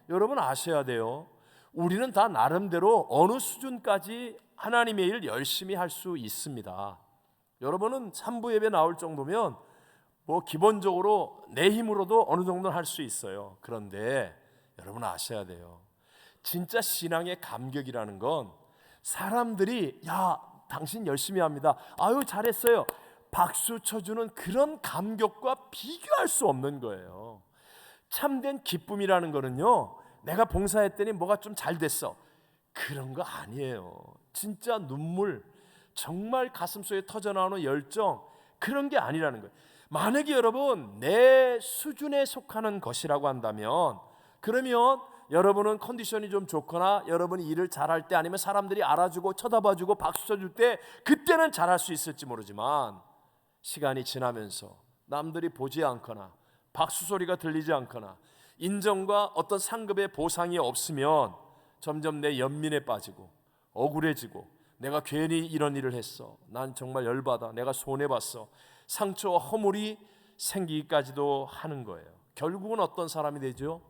여러분 아셔야 돼요. 우리는 다 나름대로 어느 수준까지 하나님의 일 열심히 할 수 있습니다. 여러분은 3부 예배 나올 정도면 뭐 기본적으로 내 힘으로도 어느 정도는 할 수 있어요. 그런데 여러분 아셔야 돼요. 진짜 신앙의 감격이라는 건 사람들이 야 당신 열심히 합니다. 아유 잘했어요. 박수 쳐주는 그런 감격과 비교할 수 없는 거예요. 참된 기쁨이라는 거는요, 내가 봉사했더니 뭐가 좀 잘 됐어, 그런 거 아니에요. 진짜 눈물, 정말 가슴속에 터져나오는 열정, 그런 게 아니라는 거예요. 만약에 여러분 내 수준에 속하는 것이라고 한다면, 그러면 여러분은 컨디션이 좀 좋거나 여러분이 일을 잘할 때, 아니면 사람들이 알아주고 쳐다봐주고 박수 쳐줄 때, 그때는 잘할 수 있을지 모르지만 시간이 지나면서 남들이 보지 않거나 박수 소리가 들리지 않거나 인정과 어떤 상급의 보상이 없으면 점점 내 연민에 빠지고 억울해지고, 내가 괜히 이런 일을 했어, 난 정말 열받아, 내가 손해봤어, 상처와 허물이 생기기까지도 하는 거예요. 결국은 어떤 사람이 되죠?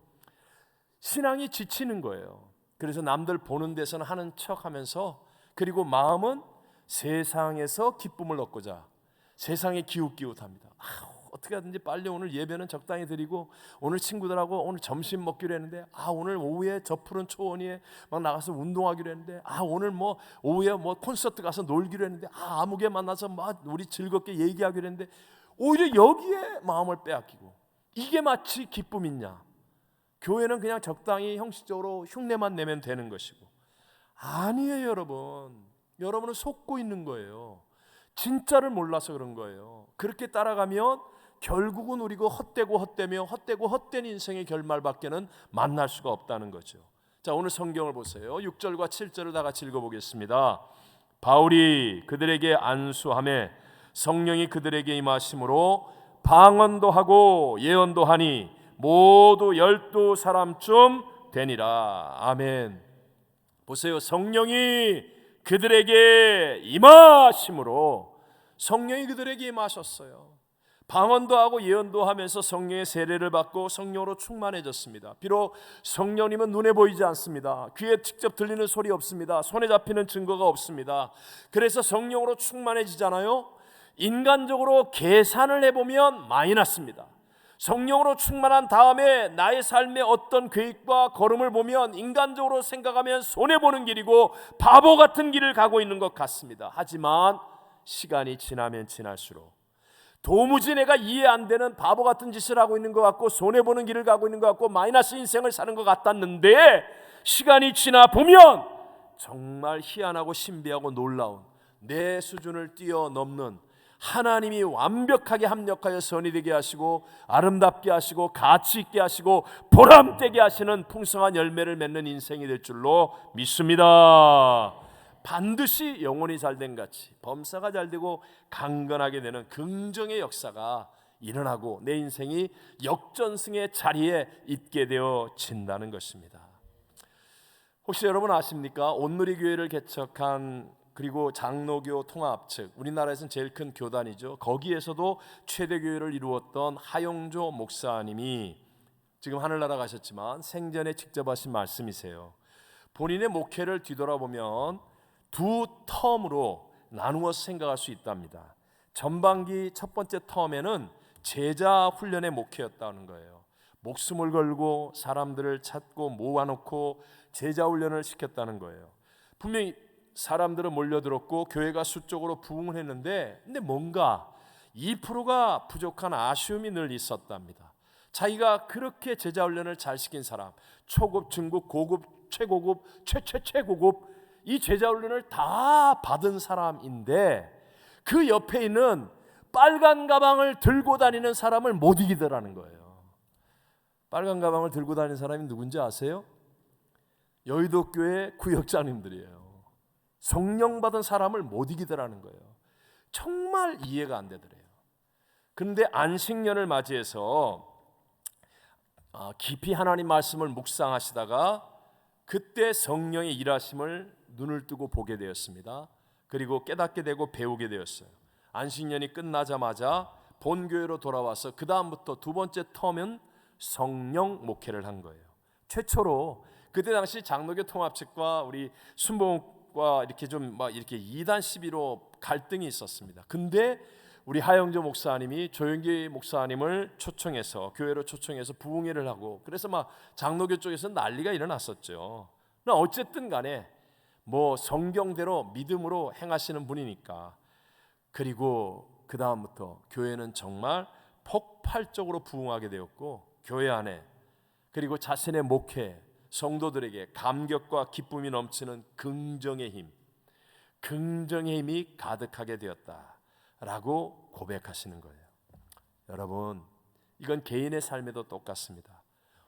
신앙이 지치는 거예요. 그래서 남들 보는 데서는 하는 척하면서, 그리고 마음은 세상에서 기쁨을 얻고자 세상에 기웃기웃합니다. 어떻게 하든지 빨리 오늘 예배는 적당히 드리고, 오늘 친구들하고 오늘 점심 먹기로 했는데, 오늘 오후에 저 푸른 초원위에 막 나가서 운동하기로 했는데, 오늘 뭐 오후에 뭐 콘서트 가서 놀기로 했는데, 아무개 만나서 막 우리 즐겁게 얘기하기로 했는데, 오히려 여기에 마음을 빼앗기고, 이게 마치 기쁨이냐? 교회는 그냥 적당히 형식적으로 흉내만 내면 되는 것이고, 아니에요. 여러분은 속고 있는 거예요. 진짜를 몰라서 그런 거예요. 그렇게 따라가면 결국은 우리가 헛되고 헛된 인생의 결말밖에는 만날 수가 없다는 거죠. 자, 오늘 성경을 보세요. 6절과 7절을 다 같이 읽어보겠습니다. 바울이 그들에게 안수하매 성령이 그들에게 임하심으로 방언도 하고 예언도 하니 모두 12사람쯤 되니라. 아멘. 보세요. 성령이 그들에게 임하심으로, 성령이 그들에게 임하셨어요. 방언도 하고 예언도 하면서 성령의 세례를 받고 성령으로 충만해졌습니다. 비록 성령님은 눈에 보이지 않습니다. 귀에 직접 들리는 소리 없습니다. 손에 잡히는 증거가 없습니다. 그래서 성령으로 충만해지잖아요. 인간적으로 계산을 해보면 마이너스입니다. 성령으로 충만한 다음에 나의 삶의 어떤 계획과 걸음을 보면 인간적으로 생각하면 손해보는 길이고 바보 같은 길을 가고 있는 것 같습니다. 하지만 시간이 지나면 지날수록 도무지 내가 이해 안 되는 바보 같은 짓을 하고 있는 것 같고, 손해보는 길을 가고 있는 것 같고, 마이너스 인생을 사는 것 같았는데, 시간이 지나 보면 정말 희한하고 신비하고 놀라운, 내 수준을 뛰어넘는, 하나님이 완벽하게 합력하여 선이 되게 하시고 아름답게 하시고 가치 있게 하시고 보람되게 하시는 풍성한 열매를 맺는 인생이 될 줄로 믿습니다. 반드시 영혼이 잘된 같이 범사가 잘되고 강건하게 되는 긍정의 역사가 일어나고 내 인생이 역전승의 자리에 있게 되어진다는 것입니다. 혹시 여러분 아십니까? 온누리교회를 개척한, 그리고 장로교 통합 측, 우리나라에서는 제일 큰 교단이죠. 거기에서도 최대 교회를 이루었던 하용조 목사님이 지금 하늘나라 가셨지만 생전에 직접 하신 말씀이세요. 본인의 목회를 뒤돌아보면 두 텀으로 나누어서 생각할 수 있답니다. 전반기 첫 번째 텀에는 제자 훈련의 목회였다는 거예요. 목숨을 걸고 사람들을 찾고 모아놓고 제자 훈련을 시켰다는 거예요. 분명히 사람들은 몰려들었고 교회가 수적으로 부흥을 했는데, 근데 뭔가 2%가 부족한 아쉬움이 늘 있었답니다. 자기가 그렇게 제자 훈련을 잘 시킨 사람, 초급, 중급, 고급, 최고급, 최고급, 이 제자 훈련을 다 받은 사람인데, 그 옆에 있는 빨간 가방을 들고 다니는 사람을 못 이기더라는 거예요. 빨간 가방을 들고 다니는 사람이 누군지 아세요? 여의도 교회 구역장님들이에요. 성령 받은 사람을 못 이기더라는 거예요. 정말 이해가 안 되더래요. 그런데 안식년을 맞이해서 깊이 하나님 말씀을 묵상하시다가 그때 성령의 일하심을 눈을 뜨고 보게 되었습니다. 그리고 깨닫게 되고 배우게 되었어요. 안식년이 끝나자마자 본교회로 돌아와서 그 다음부터 두 번째 텀은 성령 목회를 한 거예요. 최초로 그때 당시 장로교 통합측과 우리 순복과 이렇게 좀 막 이렇게 2단 12로 갈등이 있었습니다. 근데 우리 하영조 목사님이 조영기 목사님을 초청해서 교회로 초청해서 부흥회를 하고, 그래서 막 장로교 쪽에서 난리가 일어났었죠. 어쨌든 간에 뭐 성경대로 믿음으로 행하시는 분이니까. 그리고 그 다음부터 교회는 정말 폭발적으로 부흥하게 되었고, 교회 안에 그리고 자신의 목회 성도들에게 감격과 기쁨이 넘치는 긍정의 힘이 가득하게 되었다라고 고백하시는 거예요. 여러분, 이건 개인의 삶에도 똑같습니다.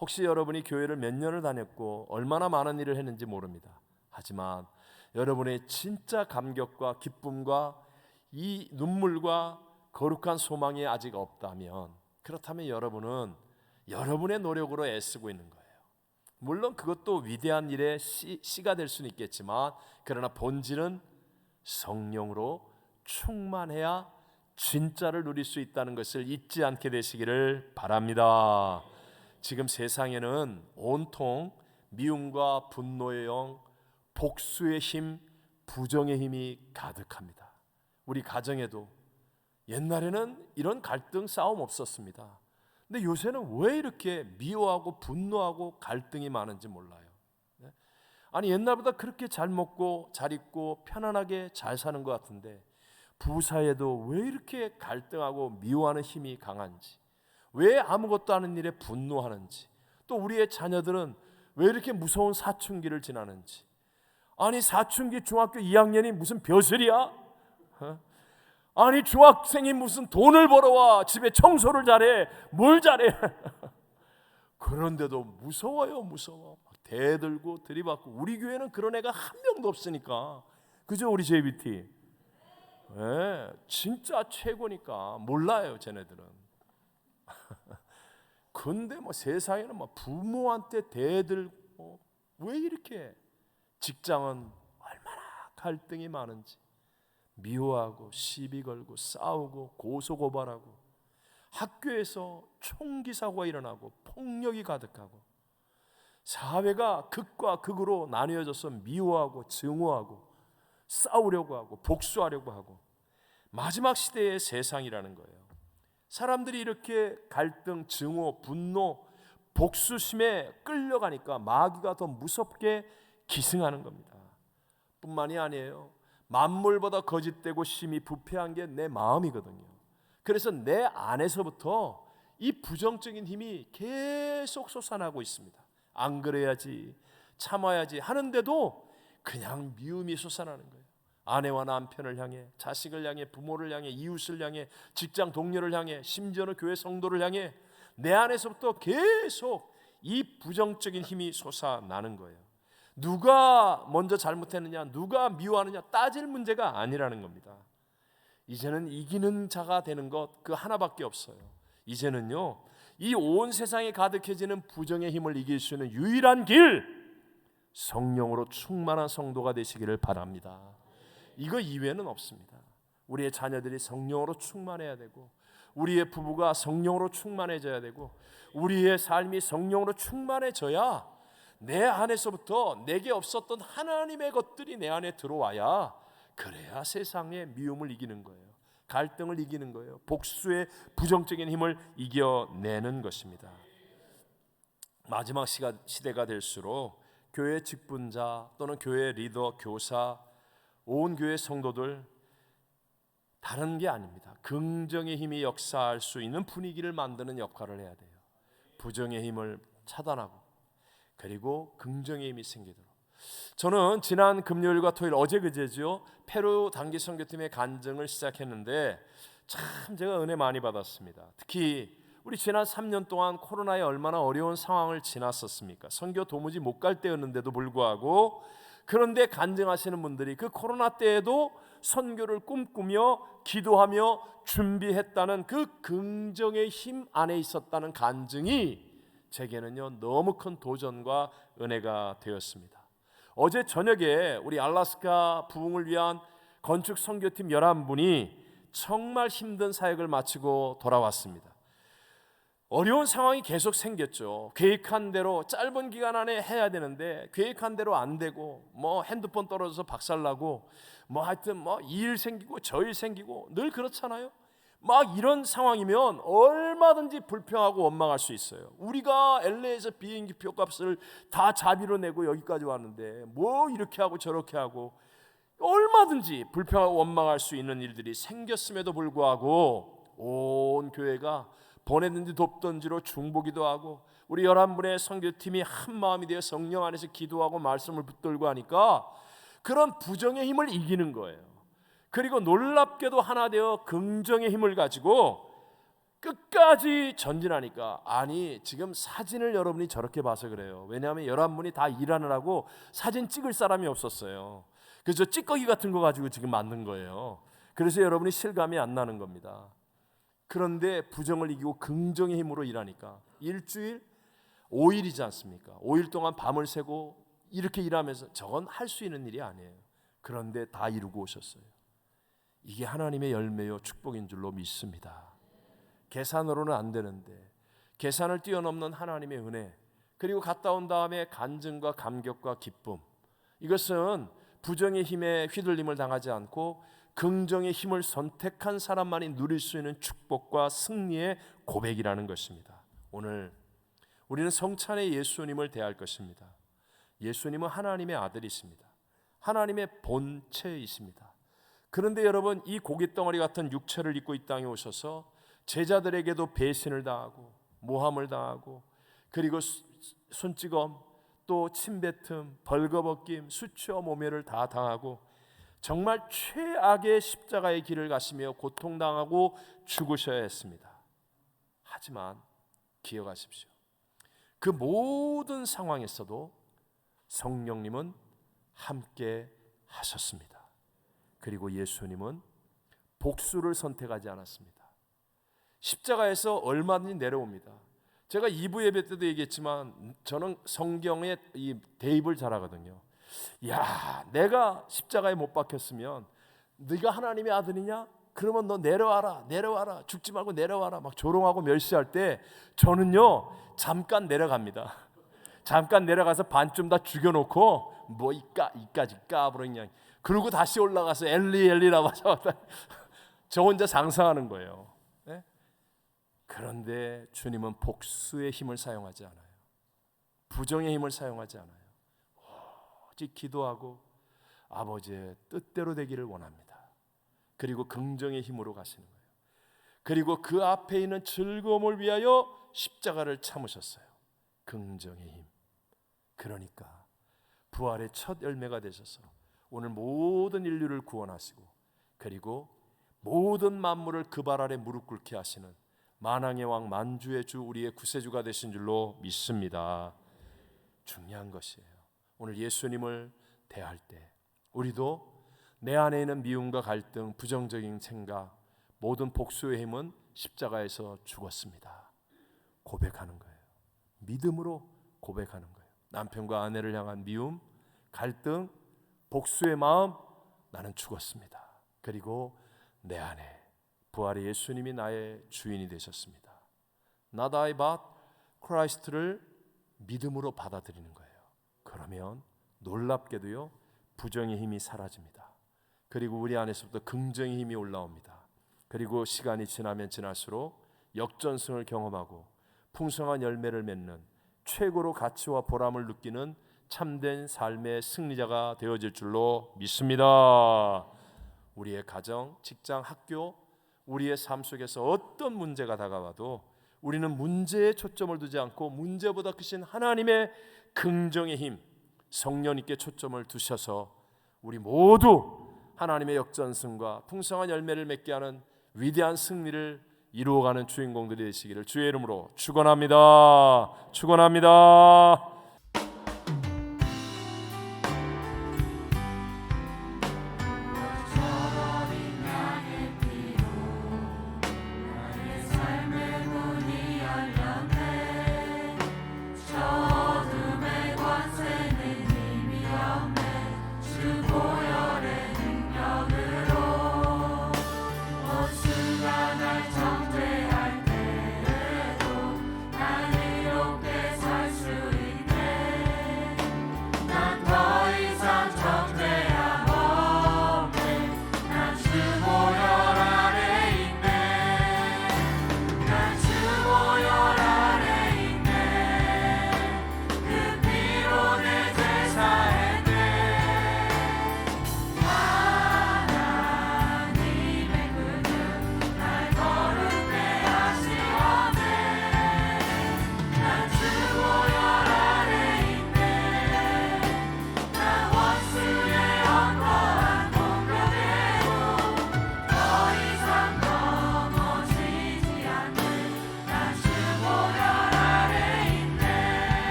혹시 여러분이 교회를 몇 년을 다녔고 얼마나 많은 일을 했는지 모릅니다. 하지만 여러분의 진짜 감격과 기쁨과 이 눈물과 거룩한 소망이 아직 없다면, 그렇다면 여러분은 여러분의 노력으로 애쓰고 있는 거예요. 물론 그것도 위대한 일의 씨가 될 수는 있겠지만, 그러나 본질은 성령으로 충만해야 진짜를 누릴 수 있다는 것을 잊지 않게 되시기를 바랍니다. 지금 세상에는 온통 미움과 분노의 영, 복수의 힘, 부정의 힘이 가득합니다. 우리 가정에도 옛날에는 이런 갈등, 싸움 없었습니다. 근데 요새는 왜 이렇게 미워하고 분노하고 갈등이 많은지 몰라요. 아니, 옛날보다 그렇게 잘 먹고 잘 입고 편안하게 잘 사는 것 같은데 부부 사이에도 왜 이렇게 갈등하고 미워하는 힘이 강한지, 왜 아무것도 아닌 일에 분노하는지, 또 우리의 자녀들은 왜 이렇게 무서운 사춘기를 지나는지. 아니, 사춘기 중학교 2학년이 무슨 벼슬이야? 아니, 중학생이 무슨 돈을 벌어와 집에 청소를 잘해, 뭘 잘해? 그런데도 무서워요. 무서워. 대들고 들이받고. 우리 교회는 그런 애가 한 명도 없으니까. 그죠, 우리 JBT? 네, 진짜 최고니까 몰라요, 쟤네들은. 근데 뭐 세상에는 뭐 부모한테 대들고, 왜 이렇게 직장은 얼마나 갈등이 많은지, 미워하고 시비 걸고 싸우고 고소고발하고, 학교에서 총기 사고가 일어나고 폭력이 가득하고, 사회가 극과 극으로 나뉘어져서 미워하고 증오하고 싸우려고 하고 복수하려고 하고, 마지막 시대의 세상이라는 거예요. 사람들이 이렇게 갈등, 증오, 분노, 복수심에 끌려가니까 마귀가 더 무섭게 기승하는 겁니다. 뿐만이 아니에요. 만물보다 거짓되고 심히 부패한 게 내 마음이거든요. 그래서 내 안에서부터 이 부정적인 힘이 계속 솟아나고 있습니다. 안 그래야지, 참아야지 하는데도 그냥 미움이 솟아나는 거예요. 아내와 남편을 향해, 자식을 향해, 부모를 향해, 이웃을 향해, 직장 동료를 향해, 심지어는 교회 성도를 향해 내 안에서부터 계속 이 부정적인 힘이 솟아나는 거예요. 누가 먼저 잘못했느냐, 누가 미워하느냐 따질 문제가 아니라는 겁니다. 이제는 이기는 자가 되는 것 그 하나밖에 없어요. 이제는요, 이 온 세상에 가득해지는 부정의 힘을 이길 수 있는 유일한 길, 성령으로 충만한 성도가 되시기를 바랍니다. 이거 이외에는 없습니다. 우리의 자녀들이 성령으로 충만해야 되고, 우리의 부부가 성령으로 충만해져야 되고, 우리의 삶이 성령으로 충만해져야 내 안에서부터 내게 없었던 하나님의 것들이 내 안에 들어와야, 그래야 세상의 미움을 이기는 거예요. 갈등을 이기는 거예요. 복수의 부정적인 힘을 이겨내는 것입니다. 마지막 시대가 될수록 교회 직분자 또는 교회 리더, 교사, 온 교회 성도들 다른 게 아닙니다. 긍정의 힘이 역사할 수 있는 분위기를 만드는 역할을 해야 돼요. 부정의 힘을 차단하고, 그리고 긍정의 힘이 생기도록. 저는 지난 금요일과 토요일, 어제 그제죠, 페루 단기 선교팀의 간증을 시작했는데 참 제가 은혜 많이 받았습니다. 특히 우리 지난 3년 동안 코로나에 얼마나 어려운 상황을 지났었습니까? 선교 도무지 못 갈 때였는데도 불구하고, 그런데 간증하시는 분들이 그 코로나 때에도 선교를 꿈꾸며 기도하며 준비했다는 그 긍정의 힘 안에 있었다는 간증이 제게는요 너무 큰 도전과 은혜가 되었습니다. 어제 저녁에 우리 알래스카 부흥을 위한 건축 선교팀 11분이 정말 힘든 사역을 마치고 돌아왔습니다. 어려운 상황이 계속 생겼죠. 계획한 대로 짧은 기간 안에 해야 되는데 계획한 대로 안 되고, 뭐 핸드폰 떨어져서 박살나고, 뭐 하여튼 뭐 일 생기고 저일 생기고, 늘 그렇잖아요. 막 이런 상황이면 얼마든지 불평하고 원망할 수 있어요. 우리가 LA에서 비행기 표값을 다 자비로 내고 여기까지 왔는데 뭐 이렇게 하고 저렇게 하고, 얼마든지 불평하고 원망할 수 있는 일들이 생겼음에도 불구하고 온 교회가 보내든지 돕든지로 중보기도 하고, 우리 11분의 선교팀이 한 마음이 되어 성령 안에서 기도하고 말씀을 붙들고 하니까 그런 부정의 힘을 이기는 거예요. 그리고 놀랍게도 하나 되어 긍정의 힘을 가지고 끝까지 전진하니까, 아니 지금 사진을 여러분이 저렇게 봐서 그래요. 왜냐하면 11분이 다 일하느라고 사진 찍을 사람이 없었어요. 그래서 찌꺼기 같은 거 가지고 지금 만든 거예요. 그래서 여러분이 실감이 안 나는 겁니다. 그런데 부정을 이기고 긍정의 힘으로 일하니까 일주일 5일이지 않습니까? 5일 동안 밤을 새고 이렇게 일하면서, 저건 할 수 있는 일이 아니에요. 그런데 다 이루고 오셨어요. 이게 하나님의 열매요 축복인 줄로 믿습니다. 계산으로는 안 되는데 계산을 뛰어넘는 하나님의 은혜, 그리고 갔다 온 다음에 간증과 감격과 기쁨, 이것은 부정의 힘에 휘둘림을 당하지 않고 긍정의 힘을 선택한 사람만이 누릴 수 있는 축복과 승리의 고백이라는 것입니다. 오늘 우리는 성찬의 예수님을 대할 것입니다. 예수님은 하나님의 아들이십니다. 하나님의 본체이십니다. 그런데 여러분, 이 고깃덩어리 같은 육체를 입고 이 땅에 오셔서 제자들에게도 배신을 당하고 모함을 당하고, 그리고 손찌검, 또 침뱉음, 벌거벗김, 수치와 모멸을 다 당하고 정말 최악의 십자가의 길을 가시며 고통당하고 죽으셔야 했습니다. 하지만 기억하십시오. 그 모든 상황에서도 성령님은 함께 하셨습니다. 그리고 예수님은 복수를 선택하지 않았습니다. 십자가에서 얼마든지 내려옵니다. 제가 2부 예배 때도 얘기했지만 저는 성경에 이 대입을 잘하거든요. 야, 내가 십자가에 못 박혔으면 네가 하나님의 아들이냐? 그러면 너 내려와라, 내려와라, 죽지 말고 내려와라, 막 조롱하고 멸시할 때 저는요 잠깐 내려갑니다. 잠깐 내려가서 반쯤 다 죽여놓고 뭐 이까지 까불어 그냥, 그리고 다시 올라가서 엘리 엘리라고 하자 저 혼자 상상하는 거예요. 네? 그런데 주님은 복수의 힘을 사용하지 않아요. 부정의 힘을 사용하지 않아요. 오직 기도하고 아버지의 뜻대로 되기를 원합니다. 그리고 긍정의 힘으로 가시는 거예요. 그리고 그 앞에 있는 즐거움을 위하여 십자가를 참으셨어요. 긍정의 힘. 그러니까 부활의 첫 열매가 되셔서 오늘 모든 인류를 구원하시고, 그리고 모든 만물을 그 발 아래 무릎 꿇게 하시는 만왕의 왕 만주의 주, 우리의 구세주가 되신 줄로 믿습니다. 중요한 것이에요. 오늘 예수님을 대할 때 우리도 내 안에 있는 미움과 갈등, 부정적인 생각, 모든 복수의 힘은 십자가에서 죽었습니다. 고백하는 거예요. 믿음으로 고백하는 거예요. 남편과 아내를 향한 미움, 갈등, 복수의 마음, 나는 죽었습니다. 그리고 내 안에 부활의 예수님이 나의 주인이 되셨습니다. Not I but Christ를 믿음으로 받아들이는 거예요. 그러면 놀랍게도요 부정의 힘이 사라집니다. 그리고 우리 안에서부터 긍정의 힘이 올라옵니다. 그리고 시간이 지나면 지날수록 역전승을 경험하고 풍성한 열매를 맺는, 최고로 가치와 보람을 느끼는 참된 삶의 승리자가 되어질 줄로 믿습니다. 우리의 가정, 직장, 학교, 우리의 삶 속에서 어떤 문제가 다가와도 우리는 문제에 초점을 두지 않고 문제보다 크신 하나님의 긍정의 힘, 성령님께 초점을 두셔서 우리 모두 하나님의 역전승과 풍성한 열매를 맺게 하는 위대한 승리를 이루어가는 주인공들이 되시기를 주의 이름으로 축원합니다. 축원합니다.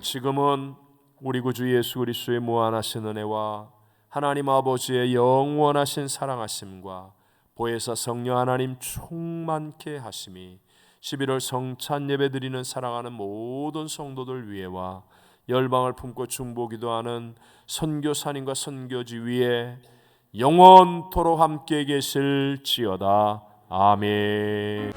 지금은 우리 구주 예수 그리스도의 무한하신 은혜와 하나님 아버지의 영원하신 사랑하심과 보혜사 성령 하나님 충만케 하심이 11월 성찬 예배 드리는 사랑하는 모든 성도들 위에와 열방을 품고 중보기도하는 선교사님과 선교지 위에 영원토록 함께 계실지어다. 아멘.